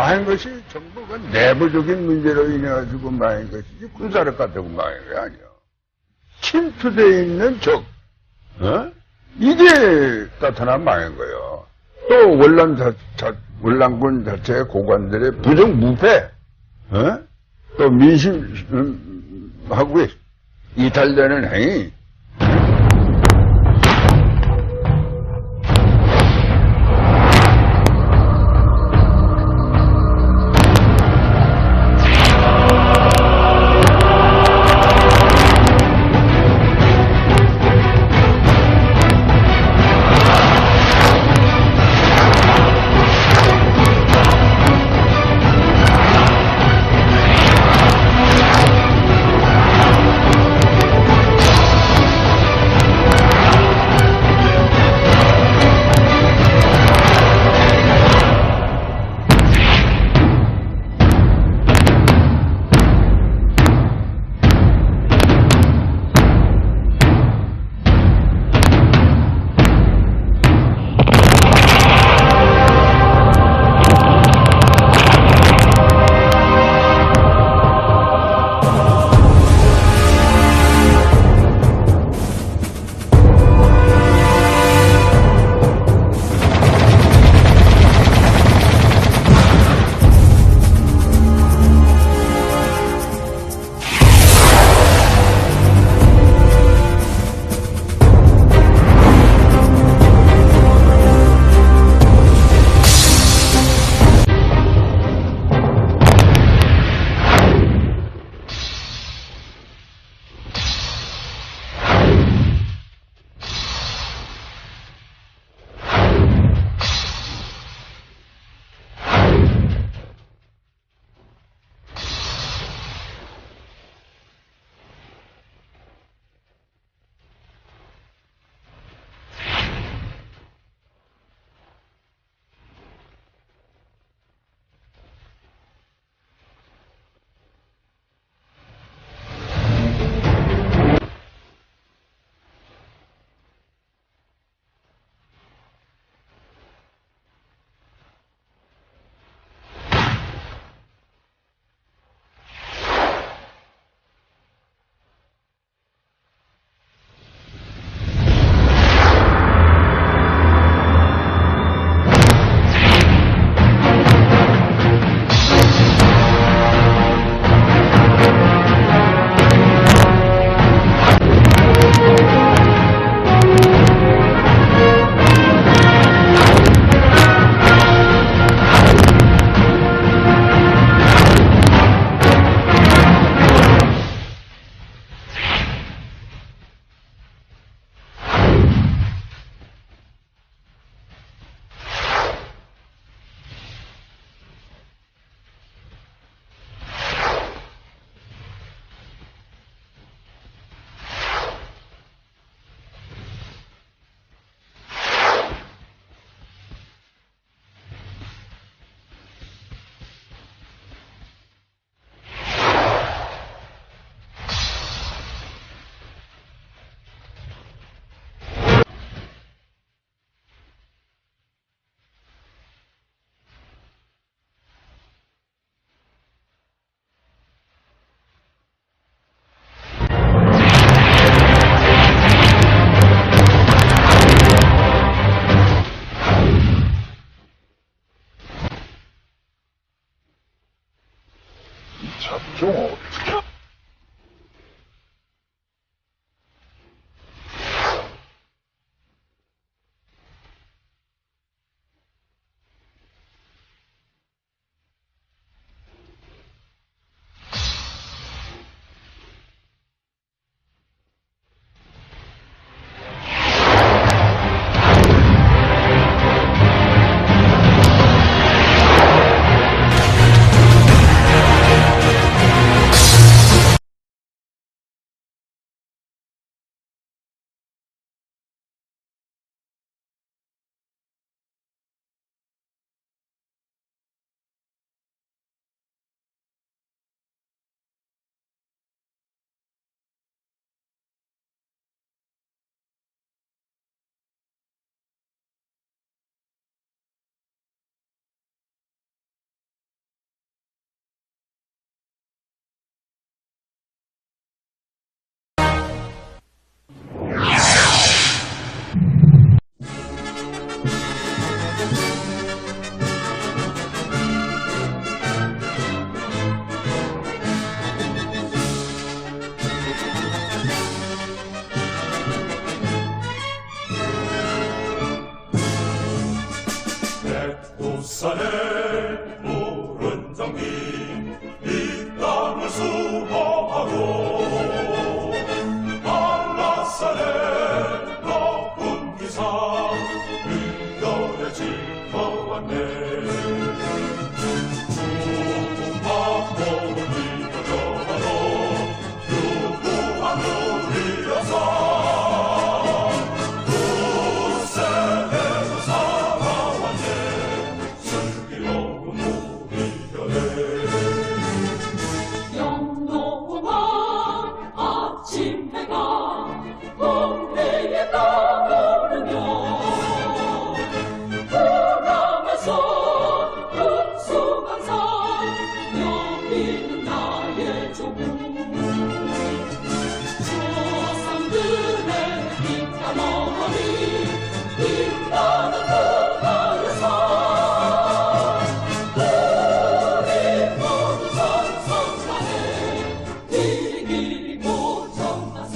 망한 것이 전부 그 내부적인 문제로 인해가지고 망한 것이지 군사력 갖다고 망한 게 아니야. 침투되어 있는 적, 이게 나타나 망한 거예요. 또 월남군 자체의 고관들의 부정무패, 또 민심하고 이탈되는 행위, 산에 푸른 장미 이 땅을 수호하고 한라산에 높은 기상 이별에 짚어왔네 무궁화 꽃이 펴져가도 유구한 우리여서 두 세대로 살아왔네 슬기로운 우리 편에 영롱한 아침 해가 동네에 떠오르며 불안해서 흡수한 산 여기는 나의 조국 조상들의 뒷담화리 빛나는 그날의 산 우리 모두 선선하네 길이 고정하세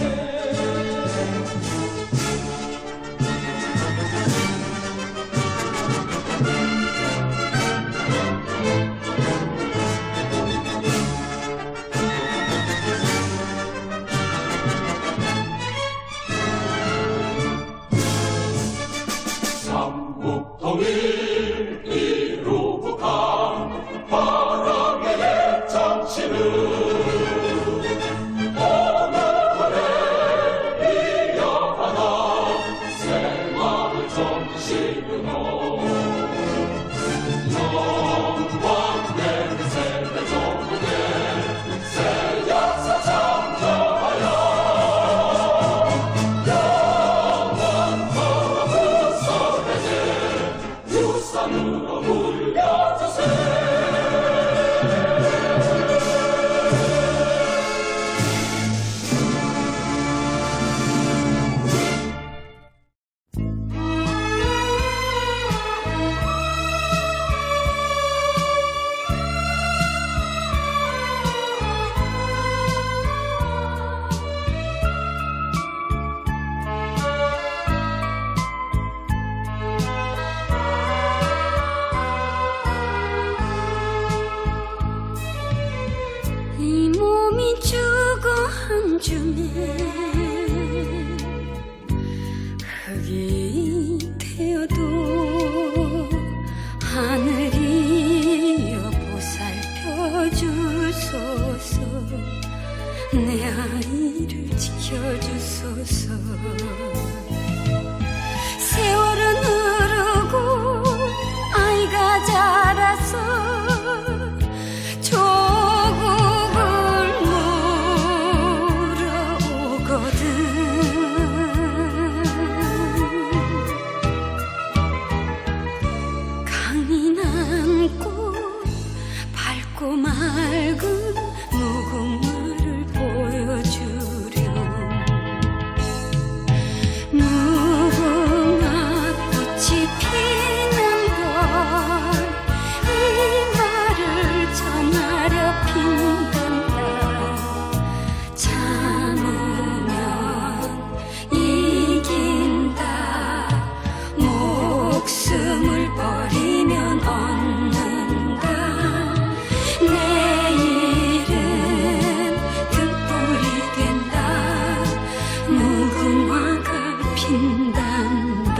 삼국통일 이루고 간 바람의 정치는 오늘날에 이어가나 새마을 정신으로 영광된 세대 조국에 새 역사 창조하여 영원토록 후손에게 유산으로 물려주세 이 몸이 죽어 한 줌에 흙이 되어도 하늘이여 보살펴 주소서 내 아이를 지켜주소서 세월은 흐르고 아이가 자라서 조국을 물어오거든 강인한 꽃 밝고 맑은 무궁화를 보여주렴 무궁화 꽃이 피는 건 이 말을 전하려 핀단다 참으면 이긴다 목숨을 버리면 얻는다 내일은 등불이 된다 무궁화가 핀단다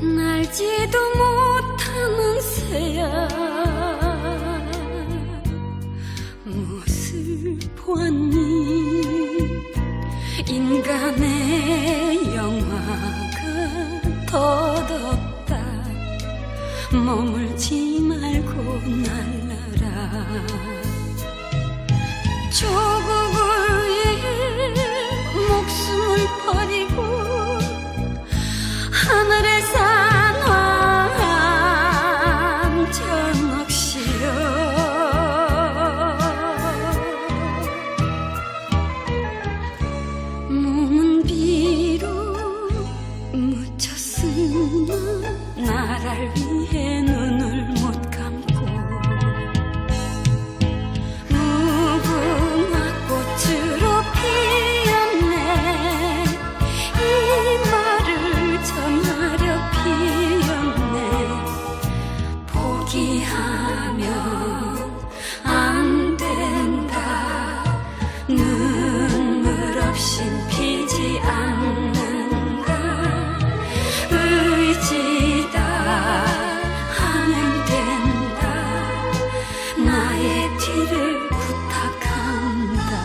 날지도 못하는 새야 포기하면 안 된다. 눈물 없인 피지 않는다. 의지다 하면 된다. 나의 뒤를 부탁한다.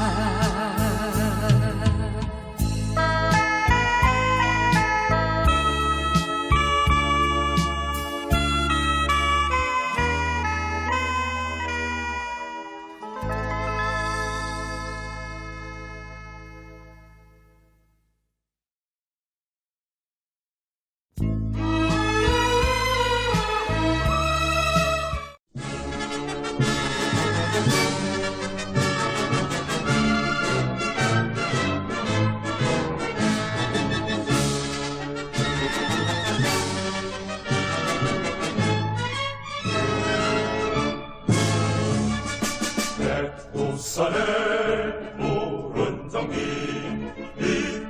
백두산의 푸른 장미 이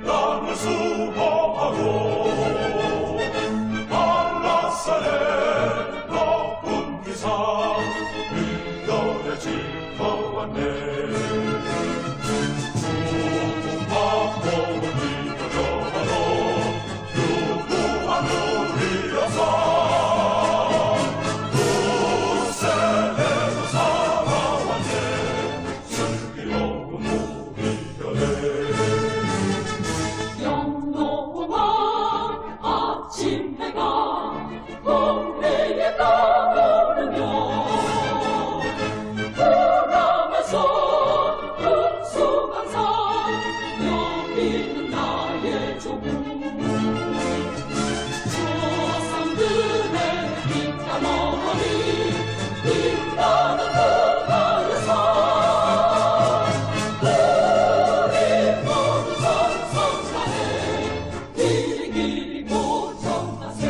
땅을 수호하고 한라산의 높은 기상 이별에 짚어왔네. 누구나 몸을 믿어져도 유구한 우리여서 두세대도 살아왔네. 슬기로운 우리 편에 영롱한 아침 해가 동네에 떠오르며 불안해서 흡수한 산 여기는 나의 조국. 저 산들의 빗가머리 빛나는 그날에서 우리 모두 성성하네. 길이 고정하세.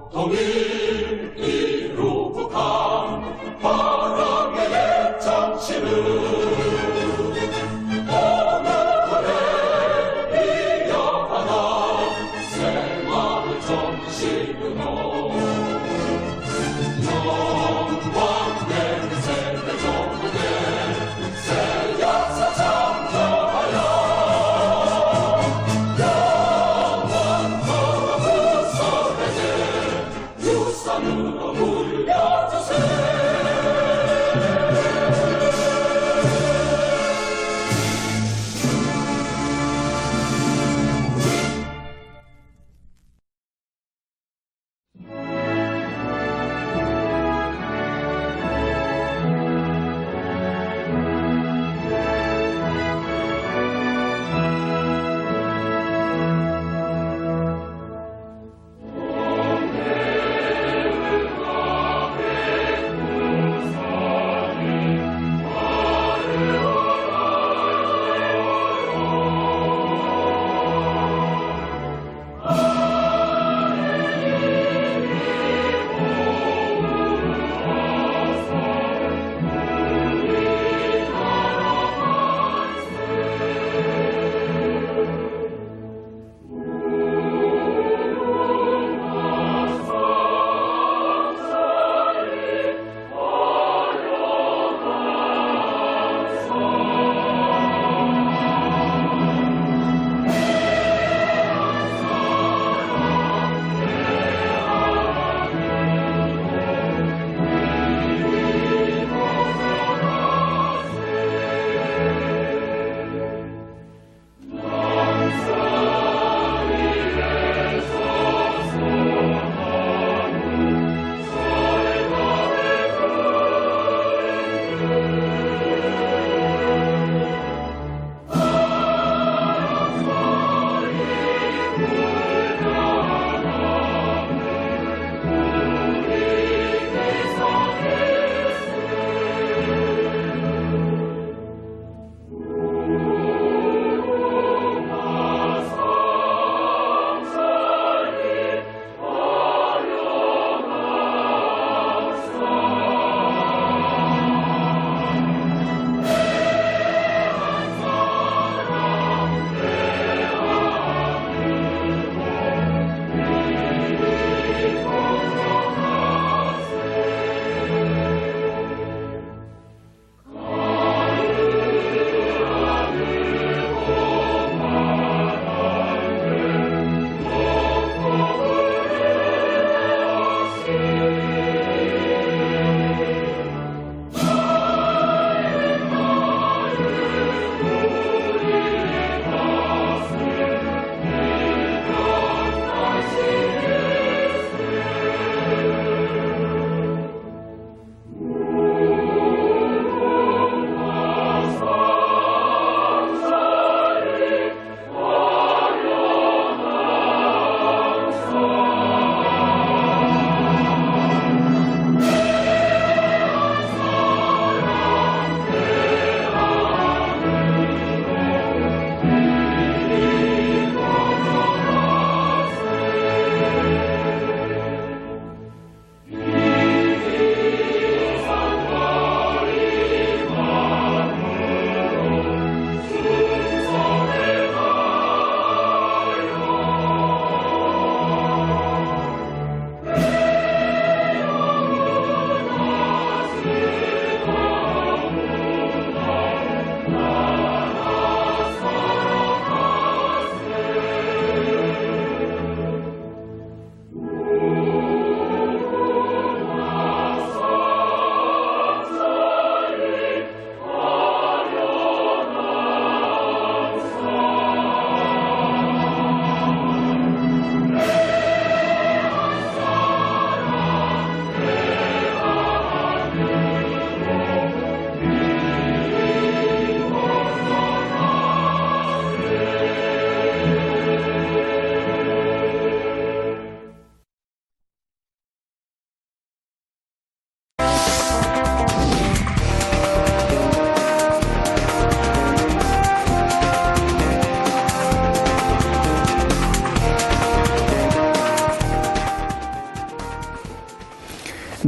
삼국통일 이루고 간 바람의 정신은 오늘날에 이어가나 새마을 정신으로 영광된 세대 정국에 새 역사 창조하여 영원토록 후손에게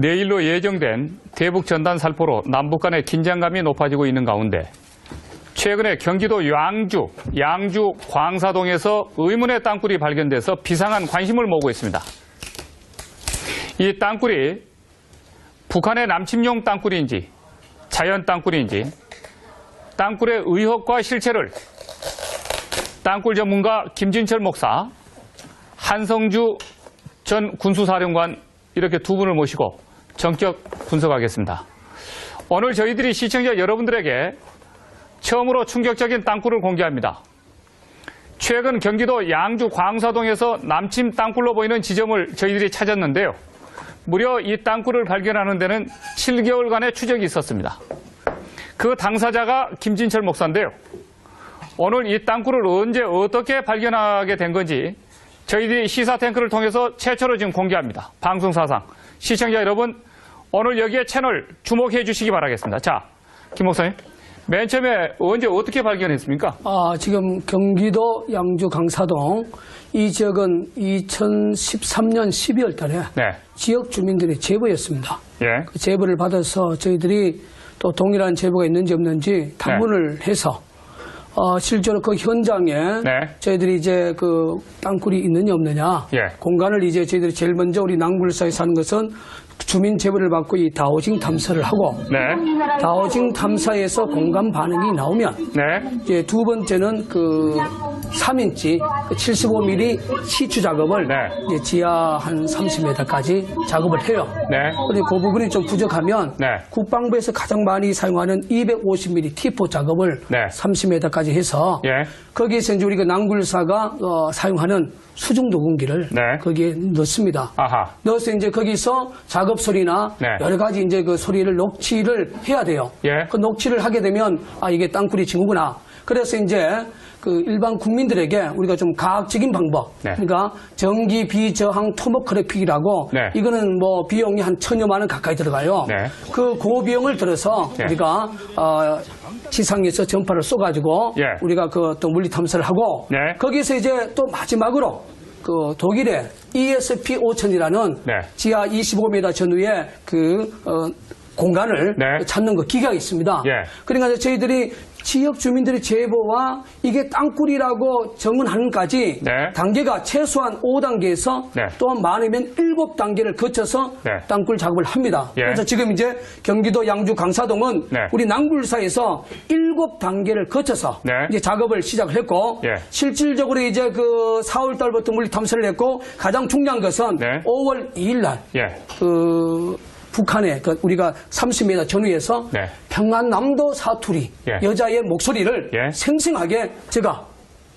내일로 예정된 대북 전단 살포로 남북 간의 긴장감이 높아지고 있는 가운데 최근에 경기도 양주 광사동에서 의문의 땅굴이 발견돼서 비상한 관심을 모으고 있습니다. 이 땅굴이 북한의 남침용 땅굴인지 자연 땅굴인지 땅굴의 의혹과 실체를 땅굴 전문가 김진철 목사, 한성주 전 군수사령관 이렇게 두 분을 모시고 전격 분석하겠습니다. 오늘 저희들이 시청자 여러분들에게 처음으로 충격적인 땅굴을 공개합니다. 최근 경기도 양주 광사동에서 남침 땅굴로 보이는 지점을 저희들이 찾았는데요. 무려 이 땅굴을 발견하는 데는 7개월간의 추적이 있었습니다. 그 당사자가 김진철 목사인데요. 오늘 이 땅굴을 언제 어떻게 발견하게 된 건지 저희들이 시사탱크를 통해서 최초로 지금 공개합니다. 방송사상. 시청자 여러분, 오늘 여기에 채널 주목해 주시기 바라겠습니다. 자, 김 목사님, 맨 처음에 언제 어떻게 발견했습니까? 지금 경기도 양주 강사동 이 지역은 2013년 12월 달에 지역 주민들의 제보였습니다. 예. 그 제보를 받아서 저희들이 또 동일한 제보가 있는지 없는지 탐문을 해서 실제로 그 현장에 저희들이 이제 그 땅굴이 있느냐 없느냐 공간을 이제 저희들이 제일 먼저 우리 낭굴사에서 하는 것은 주민 제보를 받고 이 다오징 탐사를 하고 다오징 탐사에서 공간 반응이 나오면 이제 두 번째는 그 3인치 75mm 시추 작업을 이제 지하 한 30m까지 작업을 해요. 그런데 그 부분이 좀 부족하면 국방부에서 가장 많이 사용하는 250mm T4 작업을 30m까지 해서 거기에서 이제 우리가 낭굴사가 사용하는 수중 도공기를 거기에 넣습니다. 넣어서 이제 거기서 작업 소리나 여러 가지 이제 그 소리를 녹취를 해야 돼요. 그 녹취를 하게 되면 이게 땅굴이 징후구나. 그래서 이제 그 일반 국민들에게 우리가 좀 과학적인 방법, 그러니까 전기 비저항 토모그래픽이라고 이거는 뭐 비용이 한 1,000여만 원 가까이 들어가요. 그 고비용을 들어서 우리가 지상에서 전파를 쏘가지고 우리가 그 또 물리 탐사를 하고 거기서 이제 또 마지막으로 그 독일의 ESP5000이라는 지하 25m 전후의 그 공간을 찾는 그 기각이 있습니다. 그러니까 저희들이 지역 주민들의 제보와 이게 땅굴이라고 정언하는까지 단계가 최소한 5단계에서 또 많으면 7단계를 거쳐서 땅굴 작업을 합니다. 그래서 지금 이제 경기도 양주 강사동은 우리 낭굴사에서 7단계를 거쳐서 이제 작업을 시작을 했고 실질적으로 이제 그 4월 달부터 물리 탐사를 했고 가장 중요한 것은 5월 2일 날 그 북한의 그 우리가 30m 전후에서 평안남도 사투리 여자의 목소리를 생생하게 제가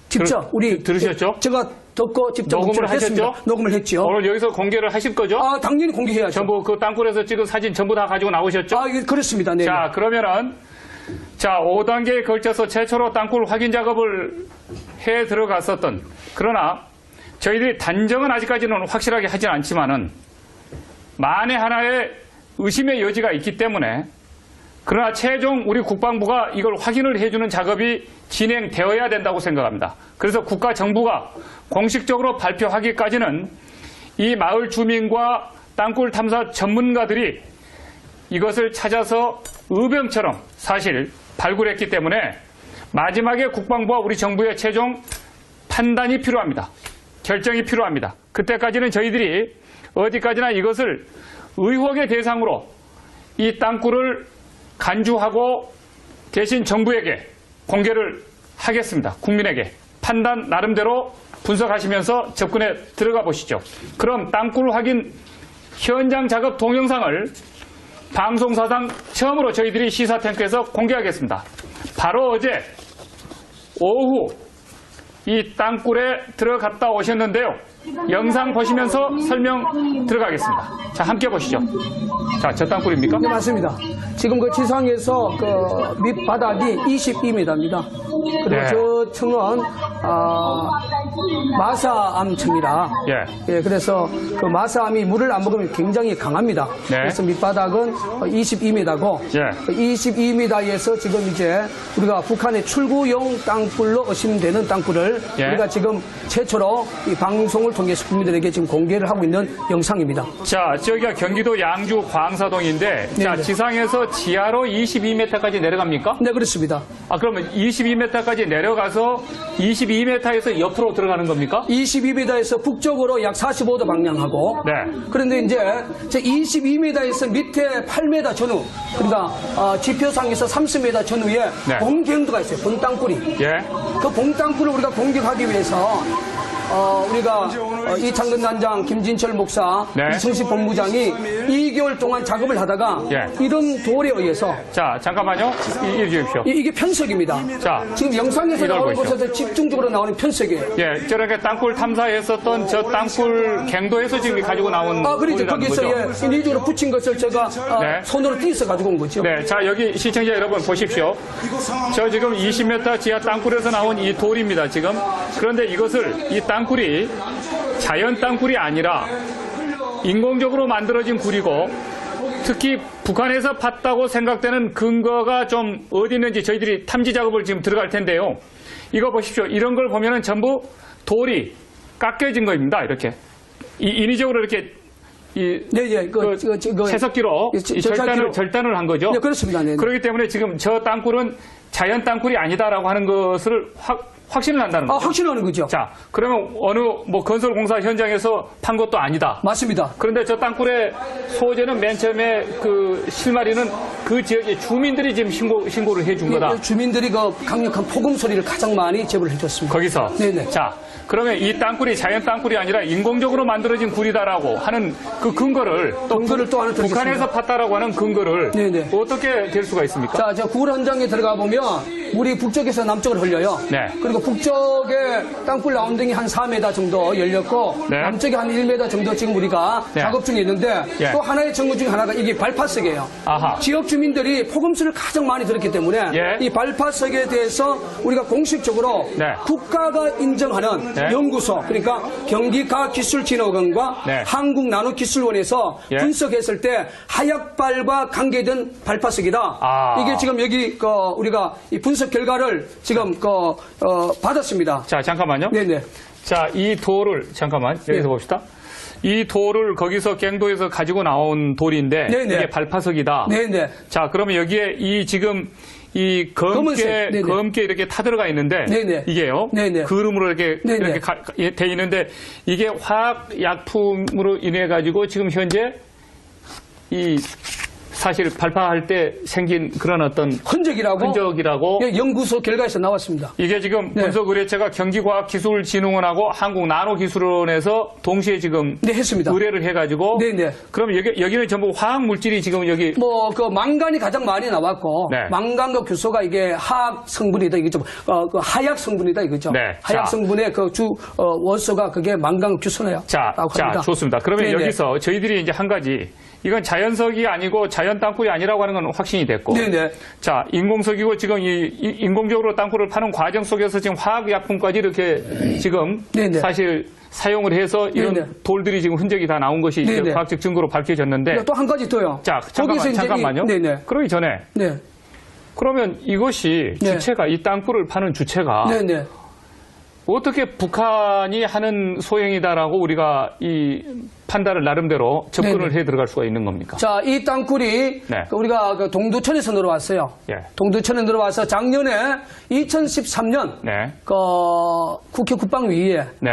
직접 우리 들으셨죠? 제가 듣고 직접 녹음을 하셨죠? 녹음을 했죠. 오늘 여기서 공개를 하실 거죠? 당연히 공개해야죠. 전부 그 땅굴에서 찍은 사진 전부 다 가지고 나오셨죠? 그렇습니다. 네. 자, 그러면은 5단계에 걸쳐서 최초로 땅굴 확인 작업을 해 들어갔었던, 그러나 저희들이 단정은 아직까지는 확실하게 하진 않지만은 만에 하나의 의심의 여지가 있기 때문에, 그러나 최종 우리 국방부가 이걸 확인을 해주는 작업이 진행되어야 된다고 생각합니다. 그래서 국가 정부가 공식적으로 발표하기까지는 이 마을 주민과 땅굴 탐사 전문가들이 이것을 찾아서 의병처럼 사실 발굴했기 때문에 마지막에 국방부와 우리 정부의 최종 판단이 필요합니다. 결정이 필요합니다. 그때까지는 저희들이 어디까지나 이것을 의혹의 대상으로 이 땅굴을 간주하고 대신 정부에게 공개를 하겠습니다. 국민에게 판단 나름대로 분석하시면서 접근에 들어가 보시죠. 그럼 땅굴 확인 현장 작업 동영상을 방송사상 처음으로 저희들이 시사탱크에서 공개하겠습니다. 바로 어제 오후 이 땅굴에 들어갔다 오셨는데요. 영상 보시면서 설명 들어가겠습니다. 자, 함께 보시죠. 자, 저 땅굴입니까? 네, 맞습니다. 지금 그 지상에서 그 밑바닥이 22m입니다. 그리고 저 층은 마사암층이라 그래서 그 마사암이 물을 안 먹으면 굉장히 강합니다. 그래서 밑바닥은 22m고 22m에서 지금 이제 우리가 북한의 출구용 땅굴로 의심되는 땅굴을 우리가 지금 최초로 이 방송을 통해서 국민들에게 지금 공개를 하고 있는 영상입니다. 자, 저기가 경기도 양주 광사동인데, 자, 네네. 지상에서 지하로 22m까지 내려갑니까? 네, 그렇습니다. 아, 그러면 22m까지 내려가서 22m에서 옆으로 들어가는 겁니까? 22m에서 북쪽으로 약 45도 방향하고 네. 그런데 이제 22m에서 밑에 8m 전후 그러니까 지표상에서 30m 전후에 네. 봉경도가 있어요. 봉땅굴이. 예. 그 봉땅굴을 우리가 공격하기 위해서 우리가 이창근 단장, 김진철 목사, 네. 이승식 본부장이 2개월 동안 작업을 하다가 예. 이런 돌에 의해서 자, 잠깐만요. 이해 주십시오. 이게 편석입니다. 자, 지금 영상에서 이걸 나오는 보시죠. 곳에서 집중적으로 나오는 편석이에요. 예, 저렇게 땅굴 탐사했었던 저 땅굴 갱도에서 지금 가지고 나온 그렇죠. 꿀이라는 거기서 거죠. 인위적으로 붙인 것을 제가 네. 손으로 띄어서 가지고 온 거죠. 네, 자, 여기 시청자 여러분 보십시오. 저 지금 20m 지하 땅굴에서 나온 이 돌입니다, 지금. 그런데 이것을, 이 땅굴이 자연 땅굴이 아니라 인공적으로 만들어진 굴이고 특히 북한에서 팠다고 생각되는 근거가 좀 어디 있는지 저희들이 탐지 작업을 지금 들어갈 텐데요. 이거 보십시오. 이런 걸 보면은 전부 돌이 깎여진 겁니다, 이렇게. 인위적으로 이렇게 채석기로 절단을 한 거죠. 네, 그렇습니다. 네, 네. 그렇기 때문에 지금 저 땅굴은 자연 땅굴이 아니다라고 하는 것을 확신을 한다는 거죠. 확신하는 거죠. 자, 그러면 어느 건설 공사 현장에서 판 것도 아니다. 맞습니다. 그런데 저 땅굴의 소재는 맨 처음에 그 실마리는 그 지역의 주민들이 지금 신고를 해준 거다. 주민들이 그 강력한 폭음 소리를 가장 많이 제보를 해줬습니다. 거기서. 네네. 자, 그러면 이 땅굴이 자연 땅굴이 아니라 인공적으로 만들어진 굴이다라고 하는 그 근거를 또 하나 드리겠습니다. 북한에서 팠다라고 하는 근거를 네네. 어떻게 될 수가 있습니까? 자, 저 굴 현장에 들어가 보면 물이 북쪽에서 남쪽으로 흘려요. 네. 그리고 북쪽에 땅굴 라운딩이 한 4m 정도 열렸고 네. 남쪽에 한 1m 정도 지금 우리가 네. 작업 중에 있는데 예. 또 하나의 증거 중에 하나가 이게 발파석이에요. 아하. 지역 주민들이 폭음수를 가장 많이 들었기 때문에 예. 이 발파석에 대해서 우리가 공식적으로 네. 국가가 인정하는 네. 연구소 그러니까 경기과학기술진흥원과 네. 한국나노기술원에서 예. 분석했을 때 하약발과 관계된 발파석이다. 아. 이게 지금 여기 우리가 이 분석 결과를 지금 받았습니다. 자, 잠깐만요. 네네. 자, 이 돌을 잠깐만 여기서 네. 봅시다. 이 돌을 거기서 갱도에서 가지고 나온 돌인데 네네. 이게 발파석이다. 네네. 자, 그러면 여기에 이 지금 이 검은색. 네네. 검게 이렇게 타들어가 있는데 네네. 이게요. 네네. 그름으로 이렇게 네네. 이렇게 돼 있는데 이게 화학 약품으로 인해 가지고 지금 현재 이 사실 발파할 때 생긴 그런 어떤 흔적이라고 예, 연구소 결과에서 나왔습니다. 이게 지금 네. 분석의뢰체가 경기과학기술진흥원하고 한국나노기술원에서 동시에 지금 네, 했습니다. 의뢰를 해가지고 네네. 그럼 여기는 전부 화학 물질이 지금 여기 망간이 가장 많이 나왔고 네. 망간과 규소가 이게 화학 성분이다 이거죠. 그 하약 성분이다 이거죠. 네. 하약 자. 성분의 그 주 원소가 그게 망간 규소네요. 자, 좋습니다. 그러면 네네. 여기서 저희들이 이제 한 가지 이건 자연석이 아니고 자연 땅굴이 아니라고 하는 건 확신이 됐고. 네네. 자, 인공석이고 지금 이 인공적으로 땅굴을 파는 과정 속에서 지금 화학약품까지 이렇게 지금 네네. 사실 사용을 해서 이런 네네. 돌들이 지금 흔적이 다 나온 것이 이제 네네. 과학적 증거로 밝혀졌는데. 또 한 가지 더요. 자, 잠깐만요. 네네. 그러기 전에. 네. 그러면 이것이 네. 주체가 이 땅굴을 파는 주체가 네네. 어떻게 북한이 하는 소행이다라고 우리가 이 판단을 나름대로 접근을 네네. 해 들어갈 수가 있는 겁니까? 자, 이 땅굴이 네. 우리가 그 동두천에서 들어왔어요. 예. 동두천에 들어와서 작년에 2013년 네. 국회 국방위에 네.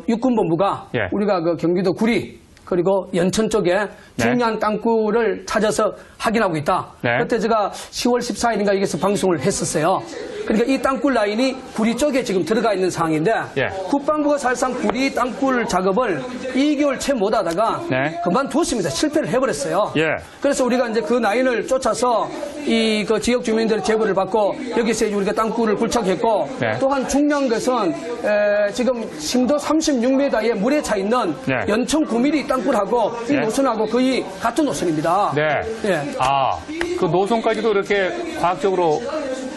육군본부가 예. 우리가 그 경기도 구리 그리고 연천 쪽에 중요한 땅굴을 찾아서 확인하고 있다. 네. 그때 제가 10월 14일인가 여기서 방송을 했었어요. 그러니까 이 땅굴 라인이 구리 쪽에 지금 들어가 있는 상황인데 예. 국방부가 사실상 구리 땅굴 작업을 2개월 채 못하다가 네. 그만두었습니다. 실패를 해버렸어요. 예. 그래서 우리가 이제 그 라인을 쫓아서 그 지역 주민들의 제보를 받고 여기서 이제 우리가 땅굴을 굴착했고 네. 또한 중요한 것은 지금 심도 36m의 물에 차 있는 네. 연천 9mm 땅굴하고 이 네. 노선하고 거의 같은 노선입니다. 네. 예. 아, 그 노선까지도 이렇게 과학적으로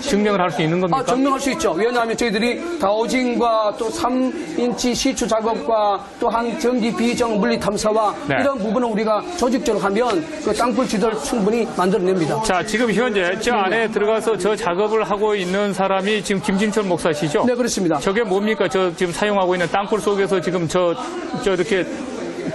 증명을 할 수 있는 겁니까? 증명할 수 있죠. 왜냐하면 저희들이 다우징과 또 3인치 시추 작업과 또한 전기 비정 물리 탐사와 네. 이런 부분을 우리가 조직적으로 하면 그 땅굴 지도를 충분히 만들어냅니다. 자, 지금 현재 저 안에 들어가서 저 작업을 하고 있는 사람이 지금 김진철 목사시죠? 네, 그렇습니다. 저게 뭡니까? 저 지금 사용하고 있는 땅굴 속에서 지금 저 이렇게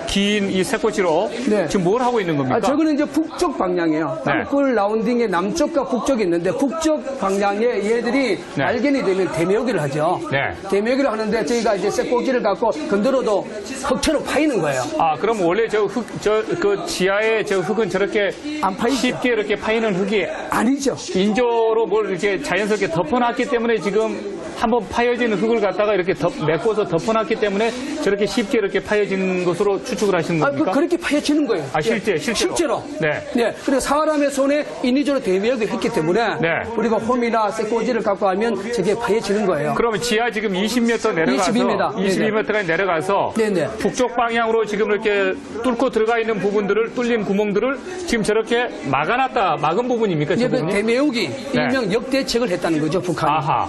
긴 이 새꼬치로 네. 지금 뭘 하고 있는 겁니까? 저거는 이제 북쪽 방향이에요. 땅굴 라운딩의 남쪽과 북쪽이 있는데 북쪽 방향에 얘들이 네. 발견이 되면 대묘기를 하죠. 네. 대묘기를 하는데 저희가 이제 새꼬기를 갖고 건드려도 흙처럼 파이는 거예요. 아, 그럼 원래 그 지하에 저 흙은 저렇게 안 파이죠. 쉽게 이렇게 파이는 흙이 아니죠. 인조로 뭘 이렇게 자연스럽게 덮어놨기 때문에 지금 한번 파여진 흙을 갖다가 이렇게 메꿔서 덮어놨기 때문에 저렇게 쉽게 이렇게 파여진 것으로 추측을 하시는 겁니까? 그렇게 파여지는 거예요. 아, 실제로? 실제로. 네. 네. 그리고 사람의 손에 인위적으로 대묘기를 했기 때문에 네. 우리가 홈이나 새꼬지를 갖고 하면 저게 파여지는 거예요. 그러면 지하 지금 20m 내려가서 22m. 22m까지 내려가서 네네. 북쪽 방향으로 지금 이렇게 뚫고 들어가 있는 부분들을 뚫린 구멍들을 지금 저렇게 막은 부분입니까? 저 이제 그 부분이? 대묘기 일명 역대책을 했다는 거죠, 북한이. 아하.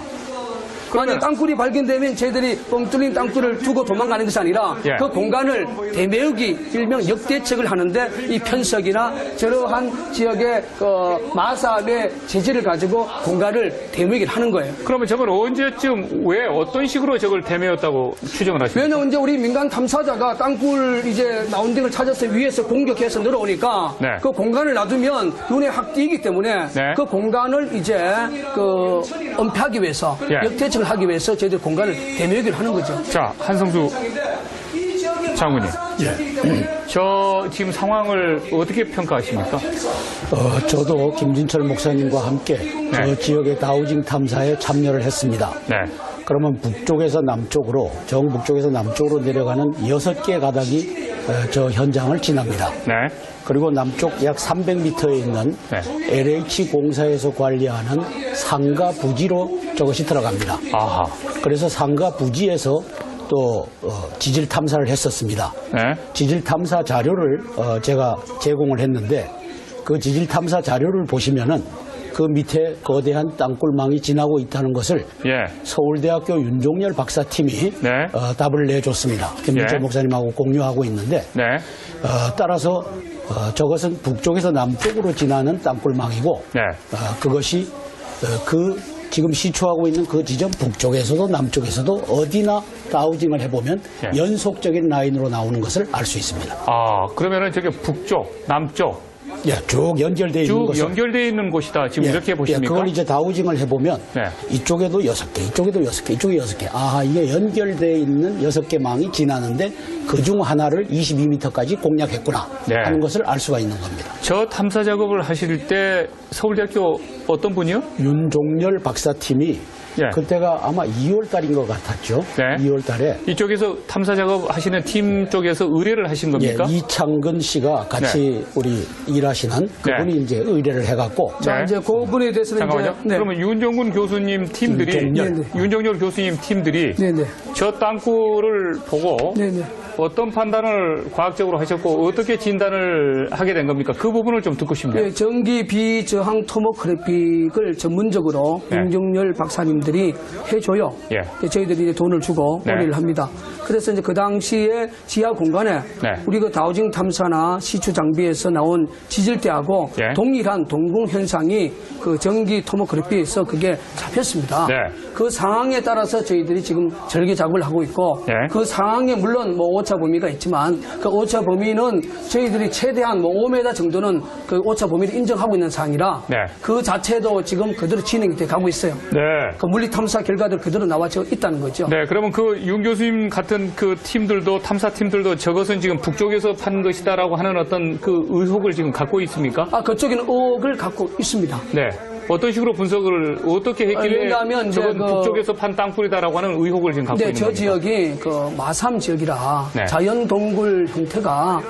만약 땅굴이 발견되면 저희들이 뻥 뚫린 땅굴을 두고 도망가는 것이 아니라 예. 그 공간을 대매우기 일명 역대책을 하는데 이 편석이나 저러한 지역의 그 마삽의 재질을 가지고 공간을 대매우기를 하는 거예요. 그러면 저건 언제쯤 왜 어떤 식으로 저걸 대매였다고 추정을 하십니까? 왜냐면 이제 우리 민간 탐사자가 땅굴 이제 라운딩을 찾아서 위에서 공격해서 늘어오니까 네. 그 공간을 놔두면 눈에 확 띄기 때문에 네. 그 공간을 이제 그 은폐하기 위해서 예. 역대책을 하기 위해서 저희들 공간을 대매우기를 하는 거죠. 자, 한성수 장군님. 저 지금 상황을 어떻게 평가하십니까? 저도 김진철 목사님과 함께 네. 저 지역의 다우징 탐사에 참여를 했습니다. 네. 그러면 북쪽에서 남쪽으로, 정북쪽에서 남쪽으로 내려가는 6개 가닥이 저 현장을 지납니다. 네. 그리고 남쪽 약 300m에 있는 네. LH공사에서 관리하는 상가 부지로 저것이 들어갑니다. 아하. 그래서 상가 부지에서 또 지질 탐사를 했었습니다. 네. 지질 탐사 자료를 제가 제공을 했는데 그 지질 탐사 자료를 보시면은 그 밑에 거대한 땅굴망이 지나고 있다는 것을 예. 서울대학교 윤종열 박사팀이 네. 답을 내줬습니다. 김진철 예. 목사님하고 공유하고 있는데 네. 따라서 저것은 북쪽에서 남쪽으로 지나는 땅굴망이고 네. 그것이 그 지금 시추하고 있는 그 지점 북쪽에서도 남쪽에서도 어디나 다우징을 해보면 예. 연속적인 라인으로 나오는 것을 알 수 있습니다. 아, 그러면은 저게 북쪽, 남쪽 예, 쭉 연결되어 있는 쭉 것을 연결되어 있는 곳이다. 지금 예, 이렇게 보십니까? 예, 그걸 이제 다우징을 해보면 네. 이쪽에도 6개, 이쪽에도 6개, 이쪽에 6개. 아, 이게 연결되어 있는 6개 망이 지나는데 그중 하나를 22m까지 공략했구나 네. 하는 것을 알 수가 있는 겁니다. 저 탐사 작업을 하실 때 서울대학교 어떤 분이요? 윤종열 박사팀이 예. 그때가 아마 2월 달인 것 같았죠. 네. 2월 달에 이쪽에서 탐사 작업 하시는 팀 쪽에서 의뢰를 하신 겁니까? 예, 이창근 씨가 같이 우리 일하시는 그분이 이제 의뢰를 해갖고 자, 네. 이제 그분에 대해서는 잠깐만요. 이제 그러면 윤정군 교수님 팀들이 윤정열 교수님 팀들이 네네. 저 땅굴을 보고 네네. 어떤 판단을 과학적으로 하셨고 어떻게 진단을 하게 된 겁니까? 그 부분을 좀 듣고 싶네요. 예, 전기 비저항 토모그래픽을 전문적으로 네. 윤정열 박사님들이 해줘요. 예. 저희들이 이제 돈을 주고 네. 의뢰를 합니다. 그래서 이제 그 당시에 지하 공간에 네. 우리 그 다우징 탐사나 시추 장비에서 나온 지질대하고 예. 동일한 동공 현상이 그 전기 토모그래피에서 그게 잡혔습니다. 네. 그 상황에 따라서 저희들이 지금 절개 작업을 하고 있고 예. 그 상황에 물론 뭐 오차 범위가 있지만 그 오차 범위는 저희들이 최대한 뭐 5m 정도는 그 오차 범위를 인정하고 있는 상황이라 네. 그 자체도 지금 그대로 진행이 돼 가고 있어요. 네. 그 물리 탐사 결과들 그대로 나와져 있다는 거죠. 네, 그러면 그 윤 교수님 같은 그 팀들도 탐사 팀들도 저것은 지금 북쪽에서 판 것이다라고 하는 어떤 그 의혹을 지금 갖고 있습니까? 아, 그쪽에는 의혹을 갖고 있습니다. 네. 어떤 식으로 분석을 어떻게 했길래 왜냐하면 이제 저건 그- 북쪽에서 판 땅굴이다라고 하는 의혹을 지금 갖고 네, 있는 저 겁니까? 지역이 그 마삼 지역이라 네. 자연 동굴 형태가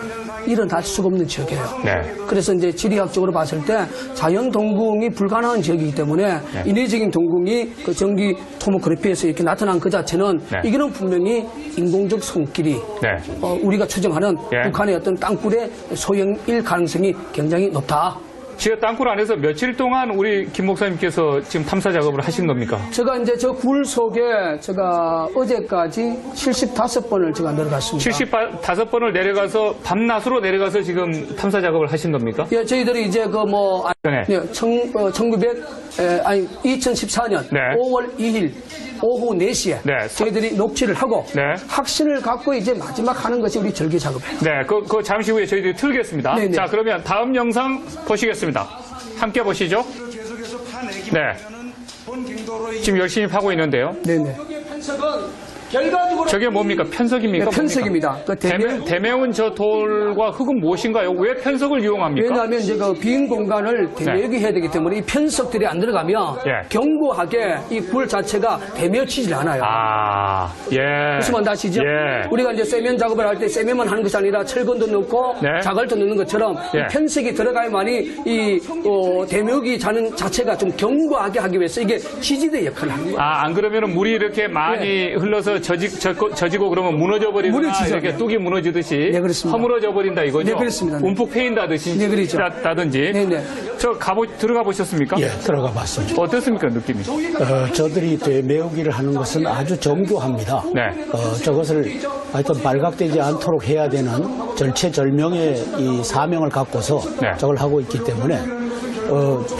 일어날 수가 없는 지역이에요. 네. 그래서 이제 지리학적으로 봤을 때 자연 동궁이 불가능한 지역이기 때문에 네. 인위적인 동궁이 그 전기 토모그래피에서 이렇게 나타난 그 자체는 네. 이거는 분명히 인공적 손길이 네. 우리가 추정하는 예. 북한의 어떤 땅굴의 소형일 가능성이 굉장히 높다. 지하 땅굴 안에서 며칠 동안 우리 김 목사님께서 지금 탐사 작업을 하신 겁니까? 제가 이제 저 굴 속에 제가 어제까지 75번을 제가 내려갔습니다. 75번을 내려가서 밤낮으로 내려가서 지금 탐사 작업을 하신 겁니까? 예, 저희들이 이제 그 뭐, 네. 2014년 네. 5월 2일 오후 4시에 네. 저희들이 녹취를 하고 네. 확신을 갖고 이제 마지막 하는 것이 우리 절개 작업이에요. 네, 그 잠시 후에 저희들이 틀겠습니다. 네네. 자, 그러면 다음 영상 보시겠습니다. 함께 보시죠. 계속해서 파내기 네. 보면은 본 갱도로 지금 열심히 파고 있는데요. 네네. 결과적으로 저게 뭡니까? 편석입니까? 네, 편석입니다. 그 대매운 저 돌과 흙은 무엇인가요? 왜 편석을 이용합니까? 왜냐하면 이제 그 빈 공간을 대매기 해야 되기 때문에 이 편석들이 안 들어가면 예. 견고하게 이 굴 자체가 대매치질 않아요. 아, 예. 무슨 말 아시죠? 예. 우리가 이제 세면 작업을 할 때 세면만 하는 것이 아니라 철근도 넣고 네. 자갈도 넣는 것처럼 예. 이 편색이 들어가야만이 이 대묘기 자는 자체가 좀 견고하게 하기 위해서 이게 지지대 역할을 하는 거예요. 아, 안 그러면은 물이 이렇게 많이 흘러서 젖이고 그러면 무너져 버리거나 무너지죠. 이렇게 뚝이 무너지듯이 네, 그렇습니다. 허물어져 버린다 이거죠? 네, 그렇습니다. 네. 움푹 패인다든지 네, 그렇죠. 다든지. 네, 네. 저 들어가 보셨습니까? 예, 들어가 봤습니다. 어떻습니까, 느낌이? 저들이 되매우기를 하는 것은 아주 정교합니다. 네. 저것을 하여튼 발각되지 않도록 해야 되는 절체절명의 이 사명을 갖고서 네. 저걸 하고 있기 때문에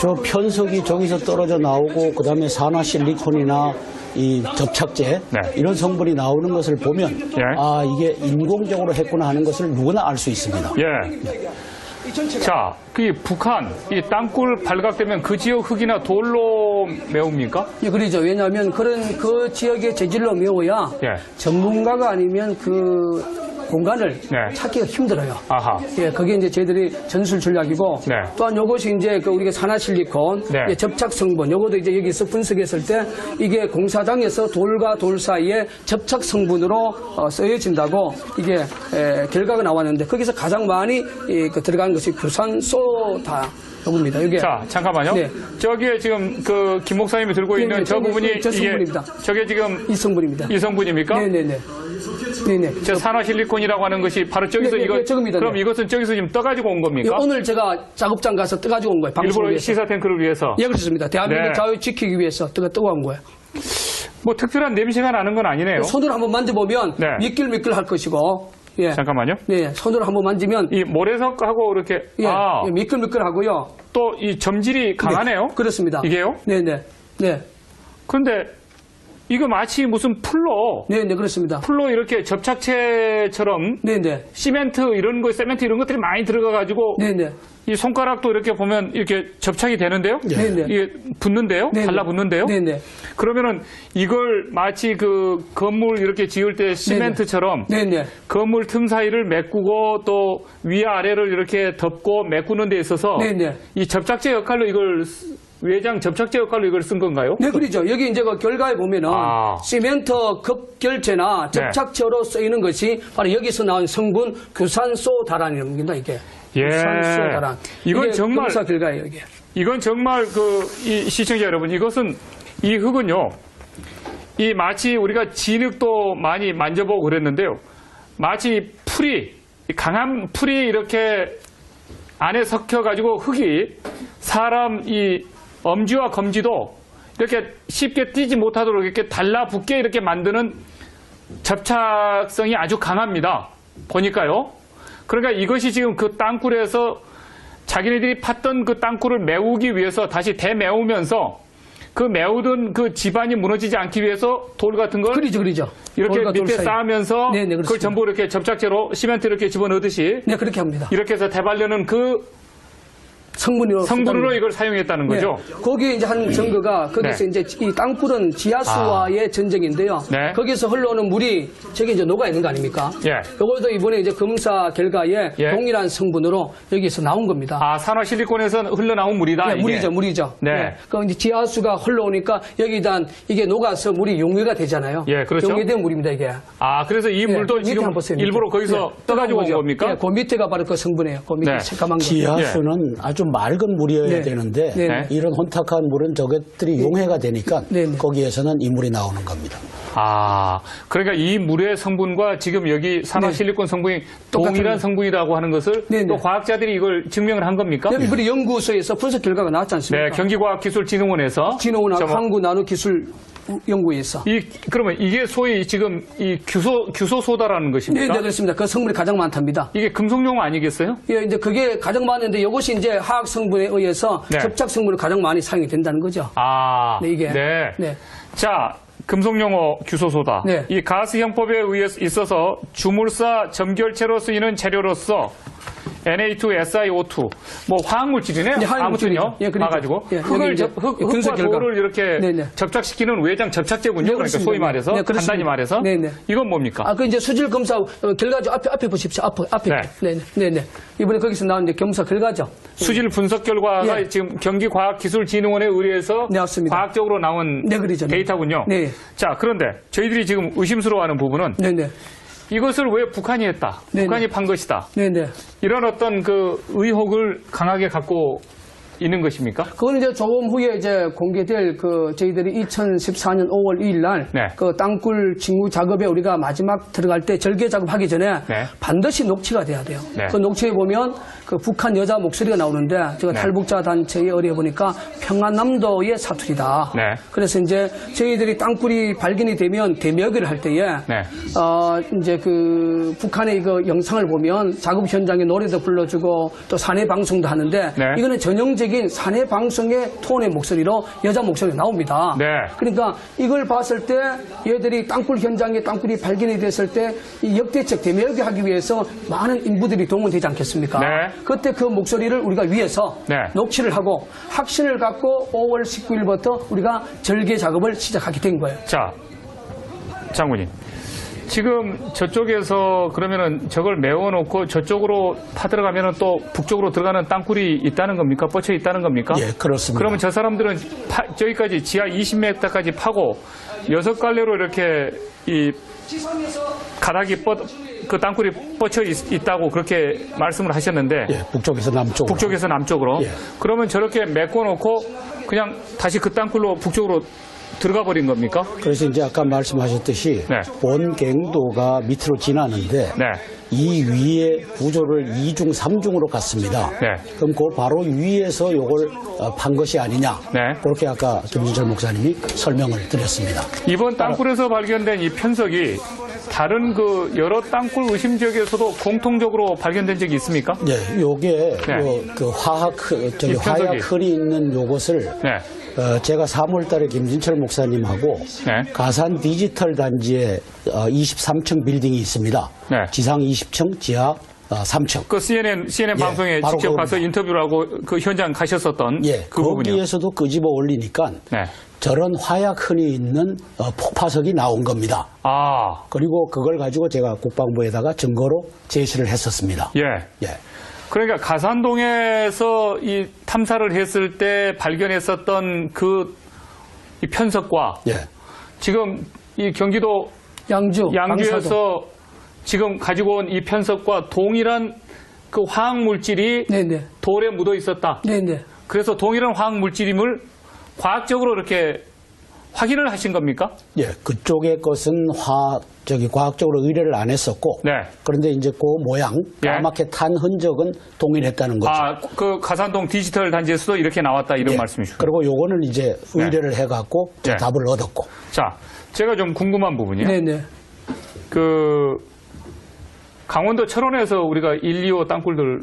저 편석이 저기서 떨어져 나오고 그다음에 산화 실리콘이나 이 접착제 네. 이런 성분이 나오는 것을 보면 예. 아 이게 인공적으로 했구나 하는 것을 누구나 알 수 있습니다. 예. 자, 그 북한 이 땅굴 발각되면 그 지역 흙이나 돌로 메웁니까? 예, 그러죠. 왜냐하면 그 지역의 재질로 메워야 예. 전문가가 아니면 그 공간을 네. 찾기가 힘들어요. 아하. 예, 그게 이제 저희들이 전술 전략이고 네. 또한 요것이 이제 그 우리가 산화실리콘, 네. 예, 접착 성분, 요것도 이제 여기서 분석했을 때 이게 공사장에서 돌과 돌 사이에 접착 성분으로 쓰여진다고 이게 결과가 나왔는데 거기서 가장 많이 들어간 것이 규산소다. 요겁니다. 여기. 자, 잠깐만요. 네. 저기에 지금 그 김 목사님이 들고 네, 있는 네, 저 부분이 저 성분입니다. 저게 지금 이 성분입니다. 이 성분입니까? 네네네. 네네. 저 산화실리콘이라고 하는 것이 바로 저기서 네, 네, 이거 네, 저겁니다. 그럼 네. 이것은 저기서 지금 떠가지고 온 예, 겁니까? 오늘 제가 작업장 가서 떠가지고 온 거예요. 방송을 일부러 위해서. 시사 탱크를 위해서. 예, 그렇습니다. 대한민국 네. 자유 지키기 위해서 떠온 거예요. 뭐 특별한 냄새가 나는 건 아니네요. 손으로 한번 만져보면 네. 미끌미끌 할 것이고. 예. 잠깐만요. 네, 손으로 한번 만지면 이 모래석하고 이렇게 예, 예, 미끌미끌 하고요. 또 이 점질이 강하네요. 네, 그렇습니다. 이게요? 네네. 네. 그런데 이거 마치 무슨 네네, 그렇습니다. 풀로 이렇게 접착체처럼 네네. 세멘트 이런 것들이 많이 들어가가지고 네네. 이 손가락도 이렇게 보면 이렇게 접착이 되는데요. 네네. 이게 붙는데요. 네네. 달라붙는데요. 네네. 그러면은 이걸 마치 그 건물 이렇게 지을 때 시멘트처럼 네네. 건물 틈 사이를 메꾸고 또 위아래를 이렇게 덮고 메꾸는 데 있어서 네네. 이 접착제 역할로 이걸 외장 접착제 역할로 이걸 쓴 건가요? 네, 그렇죠. 여기 이제 그 결과에 보면은 시멘트 급결제나 접착제로 쓰이는 것이 바로 여기서 나온 성분 규산소다라는 겁니다. 이게. 예. 규산소다란. 이건 이게 정말 검사 결과예요, 이게. 이건 정말 이 시청자 여러분, 이것은 이 흙은요. 이 마치 우리가 진흙도 많이 만져보고 그랬는데요. 마치 강한 풀이 이렇게 안에 섞여가지고 흙이 사람 이 엄지와 검지도 이렇게 쉽게 띄지 못하도록 이렇게 달라붙게 이렇게 만드는 접착성이 아주 강합니다. 보니까요. 그러니까 이것이 지금 그 땅굴에서 자기네들이 팠던 그 땅굴을 메우기 위해서 다시 대메우면서 그 메우던 그 집안이 무너지지 않기 위해서 돌 같은 걸 그리죠. 이렇게 밑에 쌓으면서 네네, 그걸 그렇습니다. 전부 이렇게 접착제로 시멘트 이렇게 집어넣듯이 네, 그렇게 합니다. 이렇게 해서 대바르는 그 성분으로 이걸 사용했다는 거죠. 네. 거기에 이제 한 증거가 거기서 네. 이제 이 땅굴은 지하수와의 전쟁인데요. 네. 거기서 흘러오는 물이 저기 이제 녹아 있는 거 아닙니까? 예. 이것도 이번에 이제 검사 결과에 예. 동일한 성분으로 여기서 나온 겁니다. 아, 산화실리콘에서 흘러나온 물이다. 네, 이게. 물이죠. 네. 그럼 이제 지하수가 흘러오니까 여기다 이게 녹아서 물이 용해가 되잖아요. 예, 그렇죠. 용해된 물입니다, 이게. 아, 그래서 이 물도 밑에 지금 한번 보세요, 밑에. 일부러 거기서 떠가지고 온 거죠. 겁니까? 예, 그 밑에가 바로 그 성분이에요. 그 밑에 네. 새까만 거. 지하수는 아주 원래는 맑은 물이어야 네. 되는데 네. 이런 혼탁한 물은 저것들이 용해가 되니까 네. 네. 거기에서는 이 물이 나오는 겁니다. 아, 그러니까 이 물의 성분과 지금 여기 산화실리콘 성분이 동일한 성분이라고 하는 것을 네, 네. 또 과학자들이 이걸 증명을 한 겁니까? 네, 우리 연구소에서 분석 결과가 나왔지 않습니까? 네, 경기과학기술진흥원에서 진흥원하고 한국나노기술 연구에서. 그러면 이게 소위 지금 이 규소소다라는 것입니까? 네, 네, 그렇습니다. 그 성분이 가장 많답니다. 이게 금속용어 아니겠어요? 예, 이제 그게 가장 많은데 이것이 이제 화학 성분에 의해서 네. 접착 성분이 가장 많이 사용이 된다는 거죠. 아, 네, 이게. 네. 네. 자, 금속용어 규소소다. 네. 이 가스형법에 의해 있어서 주물사 점결체로 쓰이는 재료로서 Na2SiO2 뭐 화학물질이네요. 네, 아무튼요. 예, 그렇죠. 봐가지고 예, 흙을 여기 흙과 돌을 이렇게 네, 네. 접착시키는 외장 접착제군요. 네, 그러니까 그렇습니다. 소위 말해서 네, 그렇습니다. 간단히 말해서 네, 네. 이건 뭡니까? 아, 그 이제 수질 검사 결과 좀 앞에 보십시오. 앞에. 네. 네. 이번에 거기서 나온 이제 검사 결과죠. 수질 분석 결과가 예. 지금 경기과학기술진흥원에 의해서 네, 맞습니다. 과학적으로 나온 네, 그러죠. 데이터군요. 네. 자, 그런데 저희들이 지금 의심스러워하는 부분은 네네. 이것을 왜 북한이 했다? 네네. 북한이 판 것이다. 네네. 이런 어떤 그 의혹을 강하게 갖고 있는 것입니까? 그건 이제 조금 후에 이제 공개될 그 저희들이 2014년 5월 2일 날 네. 그 땅굴 징후 작업에 우리가 마지막 들어갈 때 절개 작업하기 전에 네. 반드시 녹취가 돼야 돼요. 네. 그 녹취에 보면 그 북한 여자 목소리가 나오는데 제가 네. 탈북자 단체에 의뢰해 보니까 평안남도의 사투리다. 네. 그래서 이제 저희들이 땅굴이 발견이 되면 대묘기를 할 때에 네. 이제 그 북한의 이거 영상을 보면 작업 현장에 노래도 불러주고 또 사내 방송도 하는데 네. 이거는 전형적인 사내 방송의 톤의 목소리로 여자 목소리가 나옵니다. 네. 그러니까 이걸 봤을 때 얘들이 땅굴 현장에 땅굴이 발견이 됐을 때 이 역대적 대묘기 하기 위해서 많은 인부들이 동원되지 않겠습니까? 네. 그때 그 목소리를 우리가 위해서 네. 녹취를 하고 확신을 갖고 5월 19일부터 우리가 절개 작업을 시작하게 된 거예요. 자, 장군님. 지금 저쪽에서 그러면은 저걸 메워놓고 저쪽으로 파들어가면은 또 북쪽으로 들어가는 땅굴이 있다는 겁니까? 뻗쳐 있다는 겁니까? 예, 그렇습니다. 그러면 저 사람들은 저기까지 지하 20m까지 파고 6갈래로 이렇게 이 가닥이 그 땅굴이 뻗쳐 있다고 그렇게 말씀을 하셨는데 예, 북쪽에서 남쪽으로. 북쪽에서 남쪽으로. 예. 그러면 저렇게 메꿔놓고 그냥 다시 그 땅굴로 북쪽으로 들어가 버린 겁니까? 그래서 이제 아까 말씀하셨듯이 네. 본갱도가 밑으로 지나는데 네. 이 위에 구조를 2중, 3중으로 갔습니다. 네. 그럼 그 바로 위에서 이걸 판 것이 아니냐. 네. 그렇게 아까 김진철 목사님이 설명을 드렸습니다. 이번 땅굴에서 발견된 이 편석이 다른 그 여러 땅굴 의심 지역에서도 공통적으로 발견된 적이 있습니까? 네, 요게 네. 그 화학 이 편석이. 화약 흙이 있는 요것을 네. 제가 3월달에 김진철 목사님하고 네. 가산 디지털 단지에 23층 빌딩이 있습니다. 네. 지상 20층, 지하 3층. 그 CNN 예, 방송에 바로 직접 그겁니다. 가서 인터뷰를 하고 그 현장 가셨었던 예, 그 부분이요. 거기에서도 끄집어 올리니까 네. 저런 화약 흔이 있는 폭파석이 나온 겁니다. 아, 그리고 그걸 가지고 제가 국방부에다가 증거로 제시를 했었습니다. 예. 예. 그러니까 가산동에서 이 탐사를 했을 때 발견했었던 이 편석과 예. 지금 이 경기도 양주에서 양주에서 지금 가지고 온 이 편석과 동일한 그 화학 물질이 네네. 돌에 묻어 있었다. 네네. 그래서 동일한 화학 물질임을 과학적으로 이렇게 확인을 하신 겁니까? 예, 그쪽의 것은 과학적으로 의뢰를 안 했었고. 네. 그런데 이제 그 모양, 예. 까맣게 탄 흔적은 동일했다는 거죠. 아, 그 가산동 디지털 단지에서도 이렇게 나왔다 이런 예. 말씀이시죠. 그리고 요거는 이제 의뢰를 해갖고 네. 답을 얻었고. 자, 제가 좀 궁금한 부분이요. 네네. 그 강원도 철원에서 우리가 1, 2호 땅굴들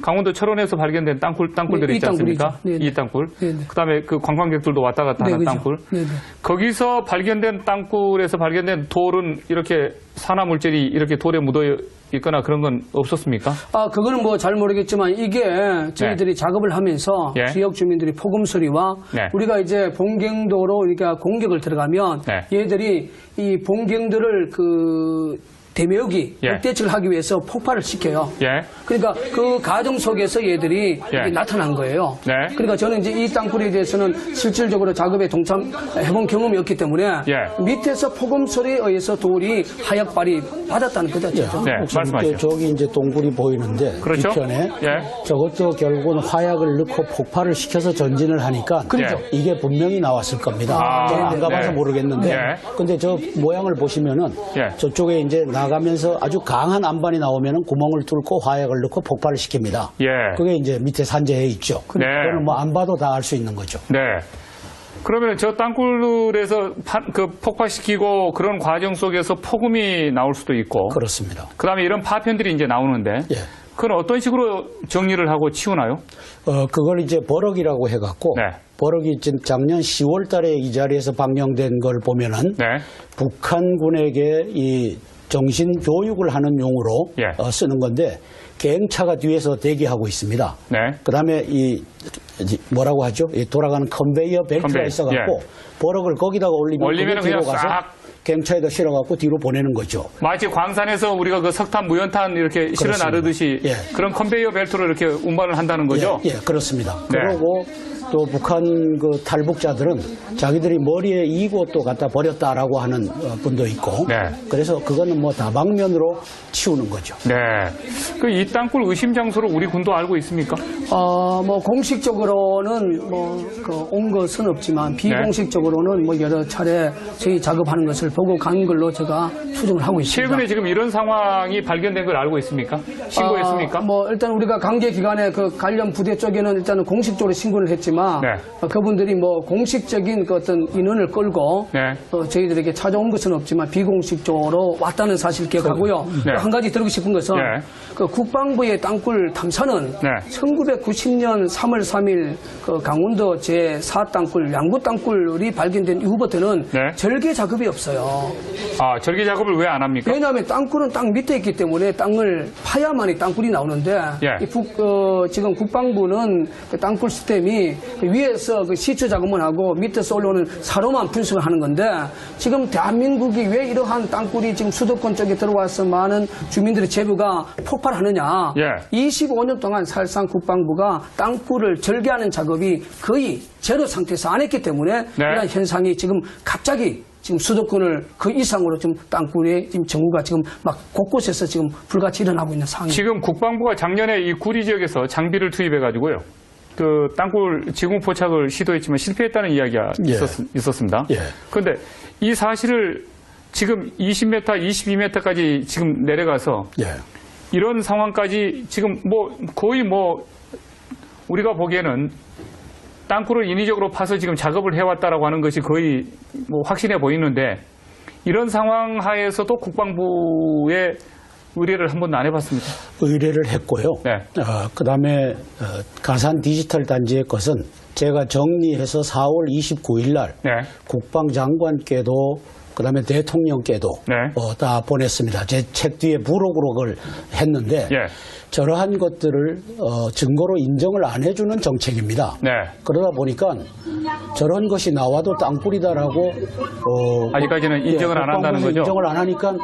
강원도 철원에서 발견된 땅굴들이 네, 있지 않습니까? 땅굴이죠. 네네. 이 땅굴. 네네. 그다음에 그 관광객들도 왔다 갔다 하는 그죠. 땅굴. 네네. 거기서 발견된 땅굴에서 발견된 돌은 이렇게 산화 물질이 이렇게 돌에 묻어 있거나 그런 건 없었습니까? 아, 그거는 뭐 잘 모르겠지만 이게 저희들이 작업을 하면서 예. 지역 주민들이 폭음 소리와 네. 우리가 이제 본경도로 우리가 공격을 들어가면 네. 얘들이 이 본경들을 대묘기 예. 역대책을 하기 위해서 폭발을 시켜요. 예. 그러니까 그 과정 속에서 얘들이 예. 이게 나타난 거예요. 네. 그러니까 저는 이제 이 땅굴에 대해서는 실질적으로 작업에 동참해본 경험이 없기 때문에 예. 밑에서 폭음 소리에 의해서 돌이 하얗 발이 받았다는 거죠. 네, 혹시 말씀하시죠. 밑에 저기 이제 동굴이 보이는데 그렇죠. 뒤편에 예. 저것도 결국은 화약을 넣고 폭발을 시켜서 전진을 하니까 그렇죠. 이게 분명히 나왔을 겁니다. 아, 저는 안 가봐서 네. 모르겠는데 예. 근데 저 모양을 보시면은 예. 저쪽에 이제 나가면서 아주 강한 안반이 나오면은 구멍을 뚫고 화약을 넣고 폭발을 시킵니다. 예. 그게 이제 밑에 산재에 있죠. 네. 그거는 뭐 안 봐도 다 알 수 있는 거죠. 네. 그러면 저 땅굴에서 그 폭파시키고 그런 과정 속에서 폭음이 나올 수도 있고. 그렇습니다. 그다음에 이런 파편들이 이제 나오는데. 예. 그건 어떤 식으로 정리를 하고 치우나요? 그걸 이제 버럭이라고 해갖고 네. 버럭이 지금 작년 10월 달에 이 자리에서 방영된 걸 보면은 네. 북한군에게 이 정신 교육을 하는 용으로 예. 쓰는 건데 계행차가 뒤에서 대기하고 있습니다. 네. 그다음에 이 뭐라고 하죠? 이 돌아가는 컨베이어 벨트가 컨베이어, 있어갖고 버럭을 거기다가 올리면 그냥 뒤로 가서 싹 계행차에다 실어갖고 뒤로 보내는 거죠. 마치 광산에서 우리가 그 석탄, 무연탄 이렇게 실어 그렇습니다. 나르듯이 예. 그런 컨베이어 벨트로 이렇게 운반을 한다는 거죠? 예, 그렇습니다. 네. 그러고 또 북한 그 탈북자들은 자기들이 머리에 이고 또 갖다 버렸다라고 하는 분도 있고. 네. 그래서 그거는 뭐 다방면으로 치우는 거죠. 네. 그 이 땅굴 의심 장소를 우리 군도 알고 있습니까? 뭐 공식적으로는 온 것은 없지만 비공식적으로는 뭐 여러 차례 저희 작업하는 것을 보고 간 걸로 제가 추정을 하고 있습니다. 최근에 지금 이런 상황이 발견된 걸 알고 있습니까? 신고했습니까? 일단 우리가 관계 기관에 그 관련 부대 쪽에는 일단은 공식적으로 신고를 했지만 네. 그분들이 뭐 공식적인 그 어떤 인원을 끌고 네. 저희들에게 찾아온 것은 없지만 비공식적으로 왔다는 사실 기억하고요. 네. 한 가지 드리고 싶은 것은 네. 그 국방부의 땅굴 탐사는 네. 1990년 3월 3일 그 강원도 제4땅굴 양구 땅굴이 발견된 이후부터는 네. 절개 작업이 없어요. 아, 절개 작업을 왜 안 합니까? 왜냐하면 땅굴은 땅 밑에 있기 때문에 땅을 파야만이 땅굴이 나오는데 예. 지금 국방부는 그 땅굴 시스템이 그 위에서 그 시추 작업만 하고 밑에서 올라오는 사로만 분석을 하는 건데 지금 대한민국이 왜 이러한 땅굴이 지금 수도권 쪽에 들어와서 많은 주민들의 재부가 폭발하느냐. 예. 25년 동안 사실상 국방부가 땅굴을 절개하는 작업이 거의 제로 상태에서 안 했기 때문에 네. 이런 현상이 지금 갑자기 지금 수도권을 그 이상으로 지금 땅굴의 지금 정우가 지금 막 곳곳에서 지금 불같이 일어나고 있는 상황입니다. 지금 국방부가 작년에 이 구리 지역에서 장비를 투입해가지고요. 그 땅굴 지붕 포착을 시도했지만 실패했다는 이야기가 예. 있었습니다. 예. 그런데 이 사실을 지금 20m, 22m까지 지금 내려가서 예. 이런 상황까지 지금 거의 우리가 보기에는 땅굴을 인위적으로 파서 지금 작업을 해왔다라고 하는 것이 거의 확신해 보이는데 이런 상황 하에서도 국방부에 의뢰를 한 번도 안 해봤습니다. 의뢰를 했고요. 네. 그다음에 가산 디지털 단지의 것은 제가 정리해서 4월 29일 날 네. 국방장관께도 그다음에 대통령께도 네. 다 보냈습니다. 제 책 뒤에 부록으로 그걸 했는데 예. 저러한 것들을 증거로 인정을 안 해주는 정책입니다. 네. 그러다 보니까 저런 것이 나와도 땅굴이다라고 아직까지는 인정을 안 한다는 국방부에서 거죠? 인정을 안 하니까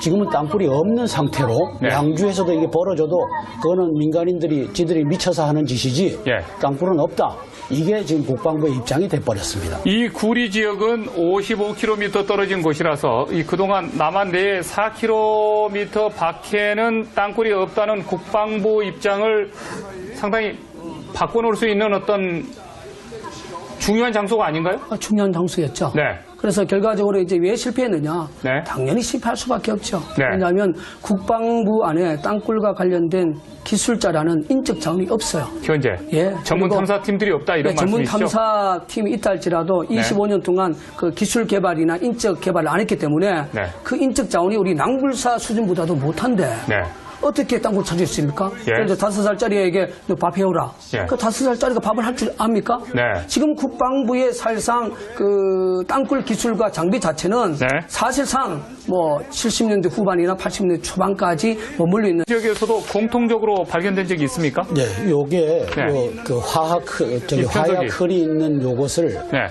지금은 땅굴이 없는 상태로 네. 양주에서도 이게 벌어져도 그거는 민간인들이 지들이 미쳐서 하는 짓이지 예. 땅굴은 없다. 이게 지금 국방부의 입장이 돼버렸습니다. 이 구리 지역은 55km 떨어진 곳이라서 그동안 남한 내에 4km 밖에는 땅굴이 없다는 국방부 입장을 상당히 바꿔놓을 수 있는 어떤 중요한 장소가 아닌가요? 중요한 장소였죠. 네. 그래서 결과적으로 이제 왜 실패했느냐? 네. 당연히 실패할 수밖에 없죠. 네. 왜냐하면 국방부 안에 땅굴과 관련된 기술자라는 인적 자원이 없어요. 현재 예. 전문 그리고 탐사팀들이 없다 이런 전문 말씀이시죠? 탐사팀이 있다 할지라도 25년 동안 그 기술 개발이나 인적 개발을 안 했기 때문에 네. 그 인적 자원이 우리 낭불사 수준보다도 못한데 네. 어떻게 땅굴 찾을 수 있습니까? 예. 예를 들어 5살짜리에게 너 밥 해오라. 예. 그 5살짜리가 밥을 할 줄 압니까? 네. 지금 국방부의 사실상 그 땅굴 기술과 장비 자체는 네. 사실상 뭐 70년대 후반이나 80년대 초반까지 머물러 있는 지역에서도 공통적으로 발견된 적이 있습니까? 네, 요게 네. 그 화학 흙이 있는 요것을 네.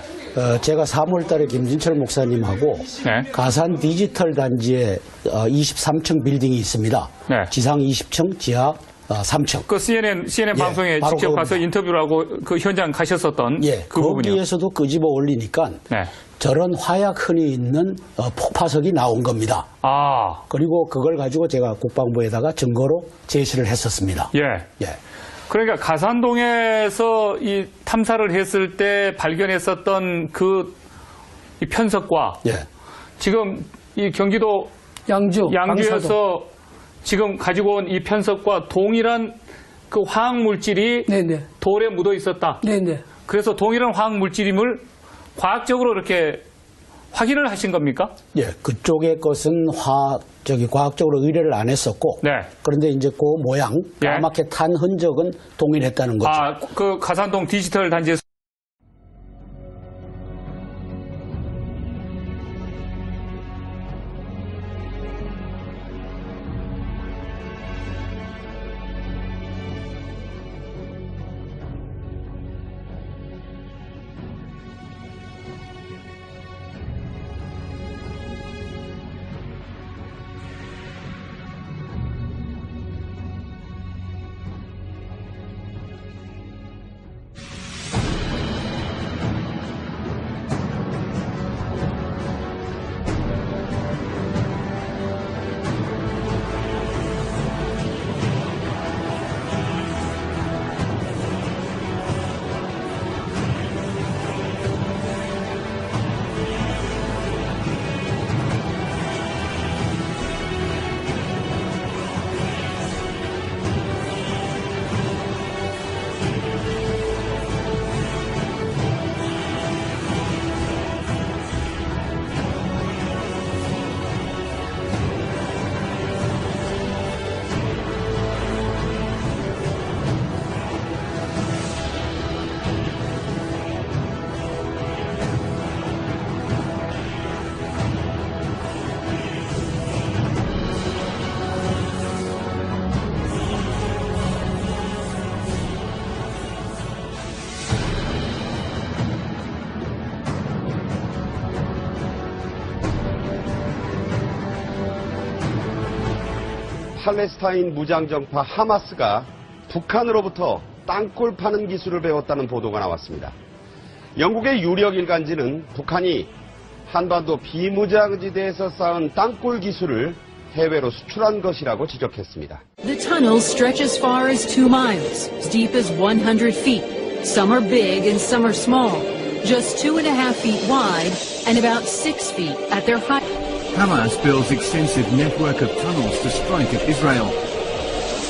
제가 3월달에 김진철 목사님하고 네. 가산 디지털 단지에 23층 빌딩이 있습니다. 네. 지상 20층, 지하 3층. 그 CNN 방송에 바로 직접 그겁니다. 가서 인터뷰를 하고 그 현장 가셨었던 그 부분이요. 거기에서도 끄집어 올리니까 네. 저런 화약 흔히 있는 폭파석이 나온 겁니다. 아. 그리고 그걸 가지고 제가 국방부에다가 증거로 제시를 했었습니다. 예. 그러니까 가산동에서 이 탐사를 했을 때 발견했었던 이 편석과 지금 이 경기도 양주에서 지금 가지고 온 이 편석과 동일한 그 화학 물질이 돌에 묻어 있었다. 그래서 동일한 화학 물질임을 과학적으로 이렇게 확인을 하신 겁니까? 예, 그쪽의 것은 과학적으로 의뢰를 안 했었고, 그런데 이제 그 모양, 까맣게 탄 흔적은 동일했다는 거죠. 아, 그 가산동 디지털 단지에서 팔레스타인 무장정파 하마스가 북한으로부터 땅굴 파는 기술을 배웠다는 보도가 나왔습니다. 영국의 유력 일간지는 북한이 한반도 비무장지대에서 쌓은 땅굴 기술을 해외로 수출한 것이라고 지적했습니다. The tunnels stretch as far as 2 miles, as deep as 100 feet. Some are big and some are small, just 2.5 feet wide and about 6 feet at their height. Hamas builds extensive network of tunnels to strike at Israel.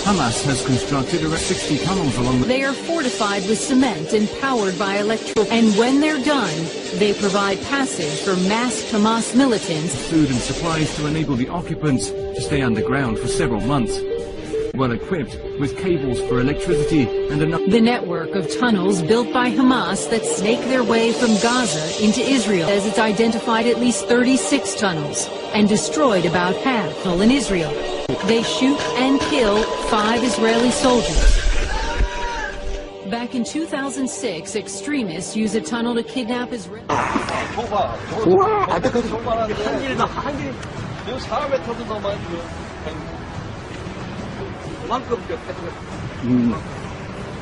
Hamas has constructed around 60 tunnels along the... They are fortified with cement and powered by electric. And when they're done, they provide passage for masked Hamas militants. Food and supplies to enable the occupants to stay underground for several months. Well equipped with cables for electricity and enough... The network of tunnels built by Hamas that snake their way from Gaza into Israel says it's identified at least 36 tunnels and destroyed about half in Israel. They shoot and kill 5 Israeli soldiers. Back in 2006, extremists used a tunnel to kidnap Israeli.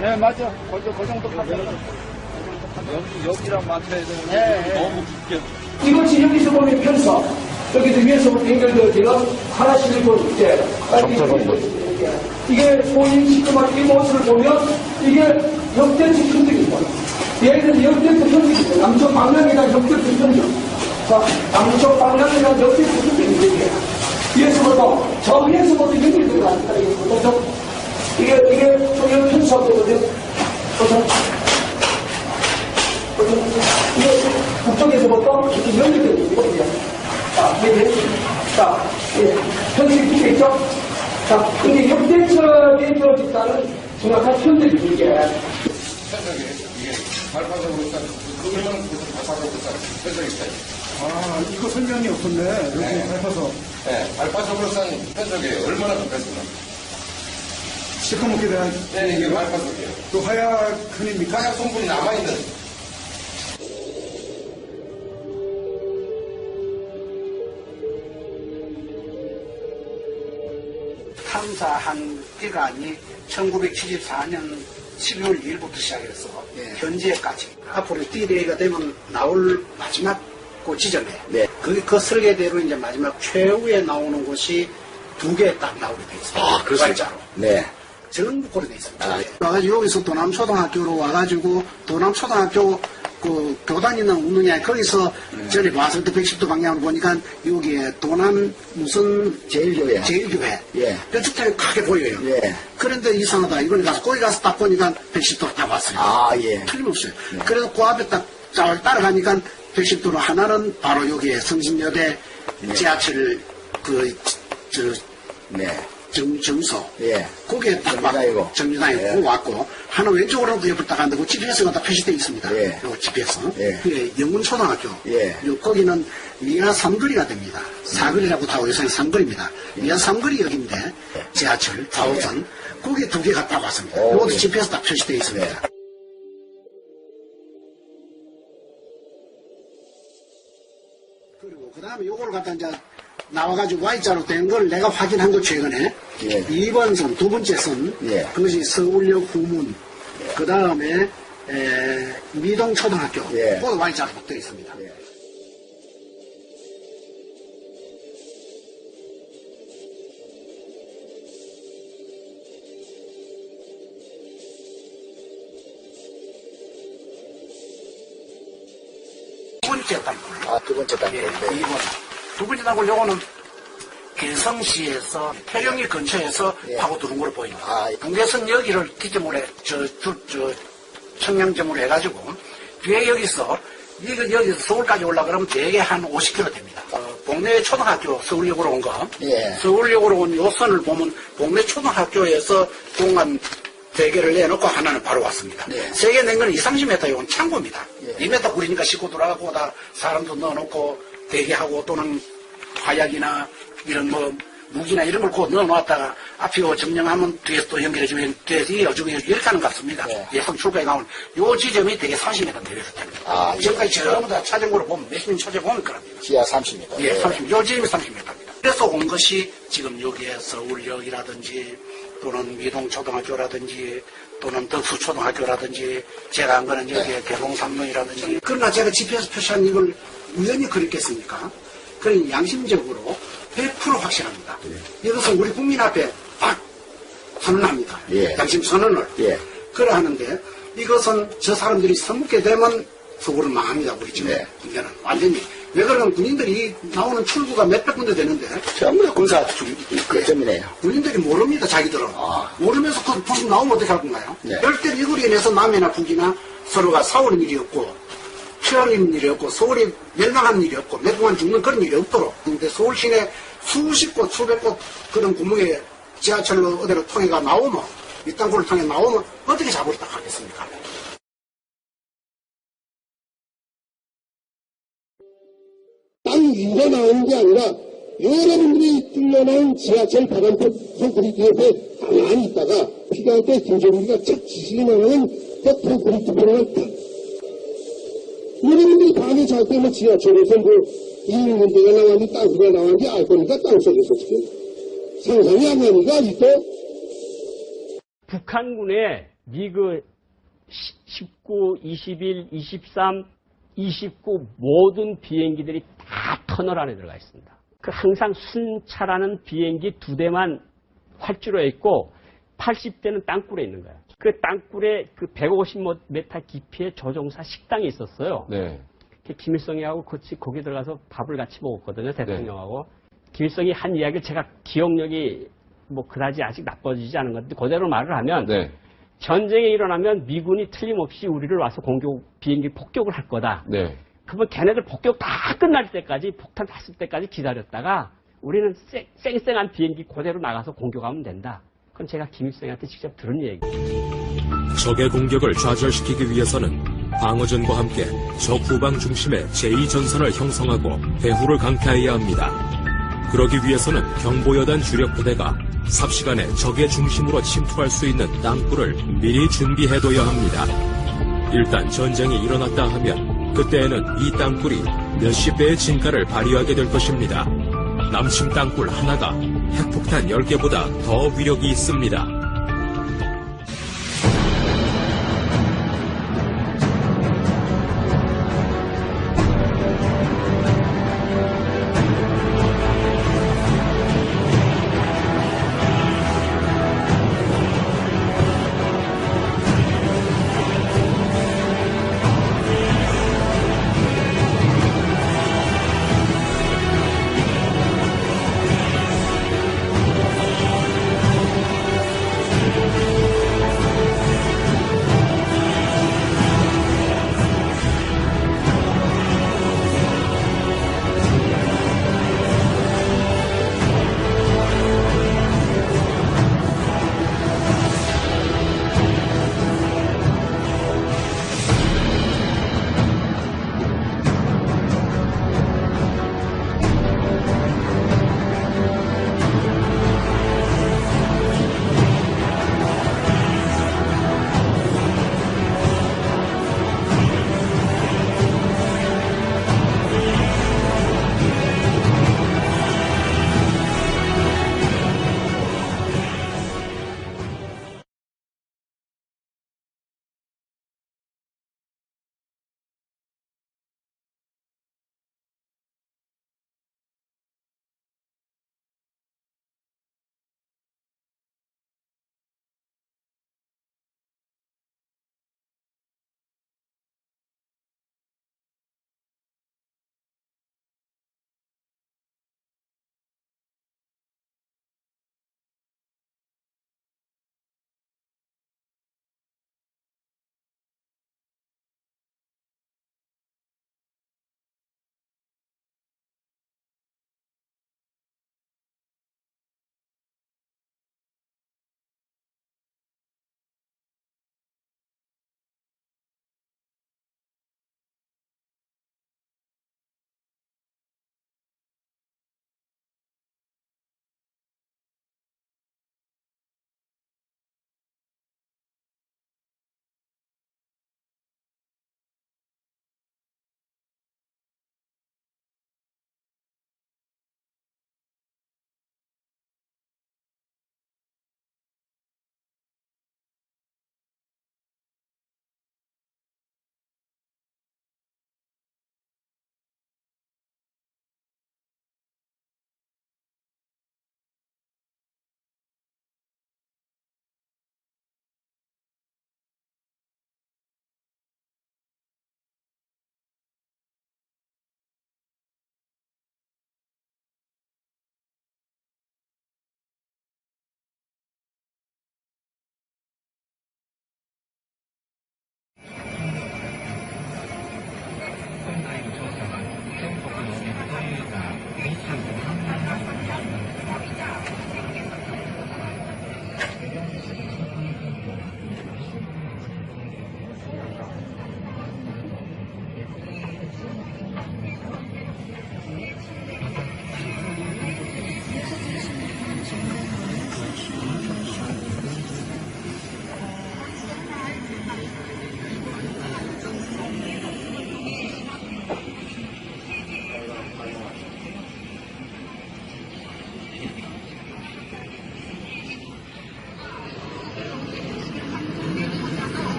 네, 맞아. 그 정도 파면 여기랑 맞춰야 되는데 너무 깊게. 이것이 여기서 보면 편서, 여기도 위에서부터 연결되어 하나씩 이제 이게 보인 시커먼 이 모습을 보면 이게 역대측 흔적입니다. 얘는 역대측 흔적입니다. 남쪽 방향이나 역대측 흔적. 자, 남쪽 방향이나 역대측 흔적입니다. 위에서부터 저 위에서부터 연결되어 있다. 이게 소형 편수하거든요. 이게 북쪽에서부터 이렇게 연결되어 있거든요. 자, 편식이 두개 있죠? 자, 근데 역대적인 저 집단은 정확한 편들이 이게. 편적이, 이게 발파적으로 있다는, 그거는 발파적으로 있다는 편적이 있어요. 아, 이거 설명이 없었네. 이렇게 밟아서. 네, 발파석으로선 편석이 얼마나 좋겠습니까? 시커멓게 대한. 네, 이게 발파석이에요. 또 하얗근입니까? 하얗 성분이 남아있는. 탐사한 기간이 1974년 12월 2일부터 시작해서 현재까지 앞으로 D-Day가 되면 나올 마지막 그 지점에 그게 그 설계대로 이제 마지막 최후에 나오는 곳이 2개 딱 나오게 돼 있어요. 아, 그렇습니까? Y자로. 네. 전부 그렇게 돼 있습니다. 와가지고 여기서 도남초등학교로 와가지고 도남초등학교 그 교단 있는 운동장에 거기서 전에 봤을 때 110도 방향으로 보니까 여기에 도남 무슨 제일교회 예. 뾰족하게 크게 보여요. 예. 그런데 이상하다. 이번에 가서 거기 가서 딱 보니까 110도로 딱 왔어요. 아, 예. 틀림없어요. 그래서 그 앞에 딱 잘 따라가니까 110도로 하나는 바로 여기에 성신여대 지하철 정서. 거기에 딱 맞고, 정류장에 왔고, 하나 왼쪽으로도 옆을 딱 갔는데, 그 GPS가 다 표시되어 있습니다. 요 GPS. 그게 영문초등학교. 요 거기는 미아 삼거리가 됩니다. 사거리라고 타고 요새는 삼거리입니다. 미아 삼거리역인데, 지하철, 4호선. 거기에 2개가 딱 왔습니다. 요것도 GPS 딱 표시되어 있습니다. 그리고 그 다음에 요걸 갖다 이제 나와가지고 Y자로 된 걸 내가 확인한 거 최근에 2번 선, 2번째 선 그것이 서울역 후문 그 다음에 미동초등학교 그것도 Y자로 되어 있습니다. 두 번째 단골. 아, 두 번째 단골. 네. 2번. 두 번째 단골 요거는 개성시에서 태령리 근처에서 파고 들어온 걸로 보입니다. 경계선 여기를 기점으로 해, 청량점으로 해가지고 뒤에 여기서 여기서 서울까지 올라가면 대개 한 50km 됩니다. 동네 초등학교 서울역으로 온 거. 서울역으로 온 요 선을 보면 동네 초등학교에서 공간 3개를 내놓고 하나는 바로 왔습니다. 3개 낸 건 20-30m 이건 창고입니다. 2m 구리니까 싣고 들어가고 다 사람도 넣어놓고 대기하고 또는 화약이나 이런 뭐 무기나 이런 걸 곧 넣어놨다가 앞이 점령하면 뒤에서 또 연결해주면 뒤에서 이어주고 이렇게 하는 것 같습니다. 예성 출구에 나오는 요 지점이 되게 30m 내려서 됩니다. 지금까지 전부 다 차정고로 보면 몇십 년 찾아보면 그럽니다. 지하 30m. 예, 30m. 요 지점이 30m입니다. 그래서 온 것이 지금 여기에 서울역이라든지 또는 미동초등학교라든지 또는 덕수초등학교라든지 제가 한 거는 여기에 개봉삼로이라든지 그러나 제가 GPS 표시한 이걸 우연히 그랬겠습니까? 그러니 양심적으로 100% 확실합니다. 이것은 우리 국민 앞에 딱 선언합니다. 양심 선언을. 그러하는데 이것은 저 사람들이 선묻게 되면 서울은 망합니다. 우리 집에. 이제는 완전히. 왜 그러면 군인들이 나오는 출구가 몇백 군데 되는데 전부 다 군사 거점이네요. 군인들이 모릅니다. 자기들은. 모르면서 그 부심 나오면 어떻게 할 건가요? 열대 이거리에 내서 남해나 북이나 서로가 싸우는 일이 없고 피하는 일이 없고 서울이 멸망하는 일이 없고 몇 동안 죽는 그런 일이 없도록. 근데 서울 시내 수십 곳 수백 곳 그런 구멍에 지하철로 어디로 통해가 나오면 이 땅굴을 통해 나오면 어떻게 잡으러 딱 하겠습니까? 땅 위가 나오는 게 아니라 여러분들이 뚫려나온 지하철 바람표 콘크리트 옆에 가만히 있다가 비가 올 때 김정일이가 착 지시만 하면 그 콘크리트 보면 탁. 여러분들이 밤에 잘 때면 지하철에서 뭐 있는 데가 나왔는지 땅수가 나왔는지 알 거니까 땅속에서 지금 상상이 안 가니까 아직도. 북한군의 미그 19, 21, 23, 29 모든 비행기들이 다 터널 안에 들어가 있습니다. 그 항상 순차라는 비행기 2대만 활주로에 있고 80대는 땅굴에 있는 거예요. 그 땅굴에 그 150m 깊이의 조종사 식당이 있었어요. 김일성이하고 같이 거기 들어가서 밥을 같이 먹었거든요. 대통령하고. 김일성이 한 이야기를 제가 기억력이 뭐 그다지 아직 나빠지지 않은 것 같은데 그대로 말을 하면 전쟁이 일어나면 미군이 틀림없이 우리를 와서 비행기 폭격을 할 거다. 그러면 걔네들 폭격 다 끝날 때까지 폭탄 탔을 때까지 기다렸다가 우리는 쌩쌩한 비행기 그대로 나가서 공격하면 된다. 그건 제가 김일성한테 직접 들은 얘기예요. 적의 공격을 좌절시키기 위해서는 방어전과 함께 적 후방 중심의 제2전선을 형성하고 배후를 강타해야 합니다. 그러기 위해서는 경보여단 주력 부대가 삽시간에 적의 중심으로 침투할 수 있는 땅굴을 미리 준비해둬야 합니다. 일단 전쟁이 일어났다 하면 그때에는 이 땅굴이 몇십 배의 진가를 발휘하게 될 것입니다. 남침 땅굴 하나가 핵폭탄 10개보다 더 위력이 있습니다.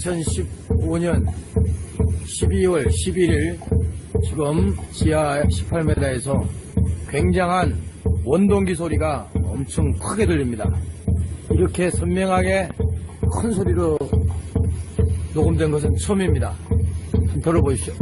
2015년 12월 11일 지금 지하 18m에서 굉장한 원동기 소리가 엄청 크게 들립니다. 이렇게 선명하게 큰 소리로 녹음된 것은 처음입니다. 한번 들어보십시오.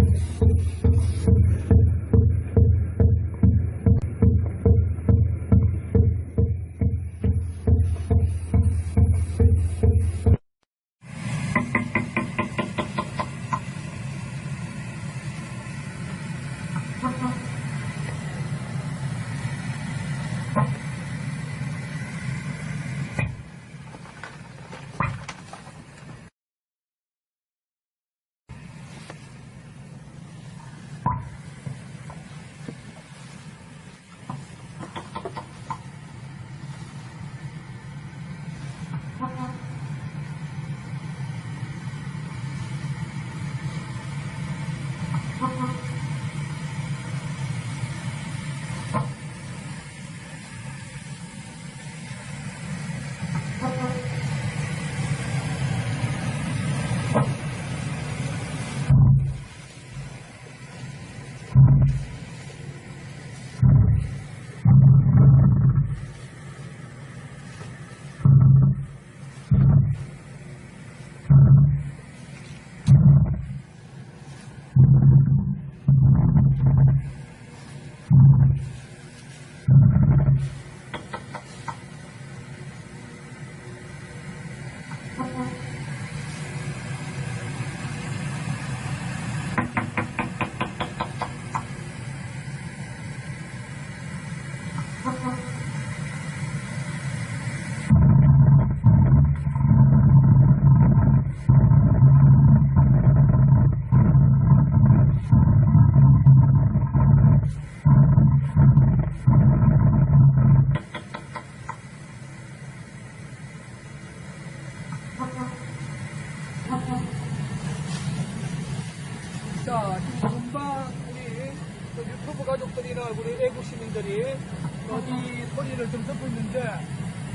자, 금방 우리 유튜브 가족들이나 우리 애국 시민들이 이 소리를 좀 듣고 있는데,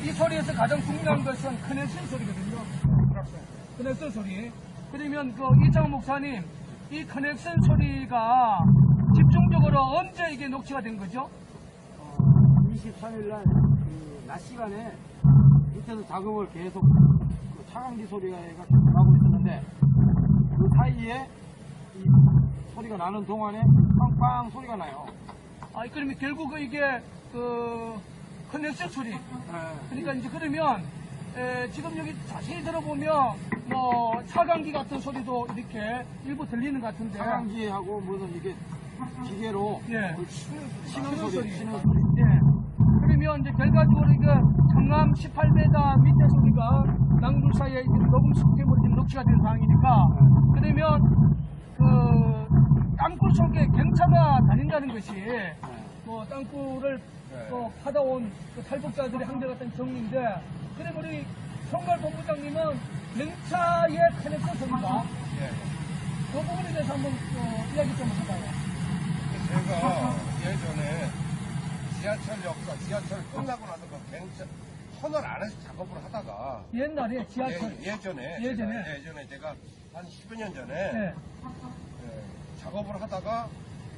이 소리에서 가장 중요한 것은 커넥션 소리거든요. 커넥션 소리. 그러면 이창호 목사님, 이 커넥션 소리가 집중적으로 언제 이게 녹취가 된 거죠? 23일날 낮 시간에 밑에서 작업을 계속 차강기 소리가 계속 나고 있었는데, 그 사이에 소리가 나는 동안에 빵빵 소리가 나요. 그러면 결국 이게 컨덴서 소리. 그러니까 이제 그러면 지금 여기 자세히 들어보면 뭐 차광기 같은 소리도 이렇게 일부 들리는 것 같은데. 차광기하고 무슨 이게 기계로 신호는 소리. 그러면 이제 결과적으로 이거 청남 18m 밑에 소리가 낭불 사이에 녹음 스템으로 지금 녹취가 된 상황이니까 그러면 땅굴 속에 경차가 다닌다는 것이 뭐 땅굴을 또 파다 온 탈북자들이 한대같은 정리인데 그래 우리 총괄본부장님은 경차의 커넥션 소리가 그 부분에 대해서 한번 이야기 좀 해봐요. 제가 예전에 지하철 역사, 지하철 끝나고 나서 그 경차 터널 안에서 작업을 하다가 옛날에 지하철 예전에 제가 한 10여 년 전에 작업을 하다가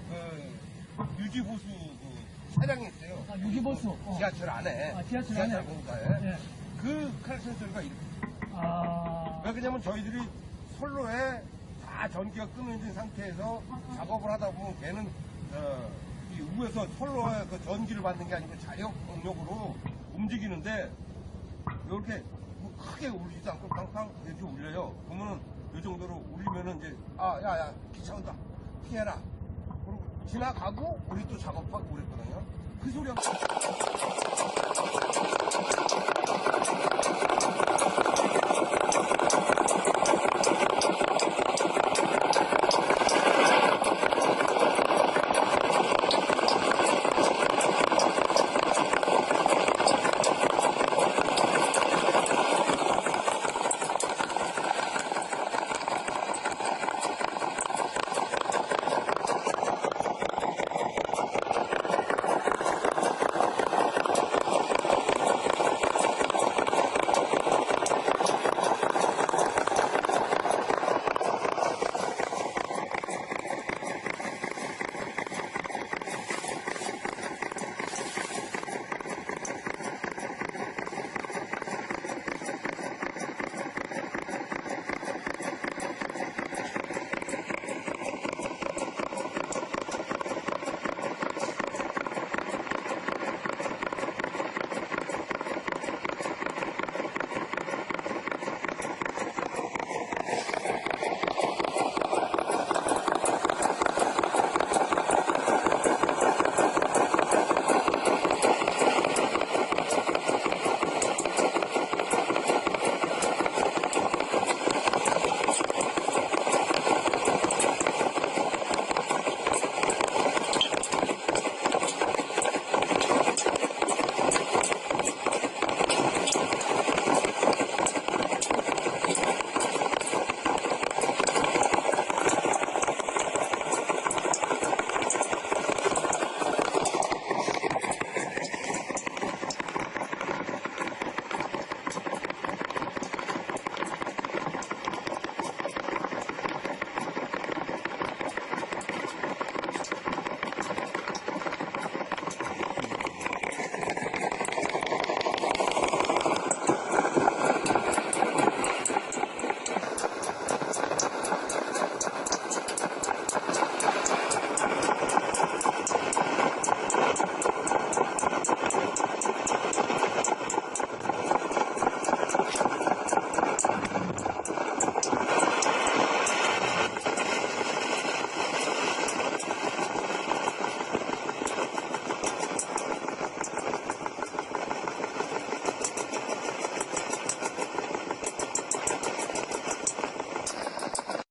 그 유지보수 그 차량이 있어요. 유지보수 지하철 안에 지하철 공사에 그 칼센 소리가 이렇게 왜 그러냐면 저희들이 선로에 다 전기가 끊어진 상태에서 작업을 하다 보면 걔는 이 위에서 선로에 그 전기를 받는 게 아니고 자력 동력으로 움직이는데 이렇게 뭐 크게 울리지도 않고 팡팡 이렇게 울려요. 그러면은 이 정도로 울리면은 이제 야야 기차 온다 피해라. 그리고 지나가고 우리 또 작업하고 그랬거든요. 그 소리가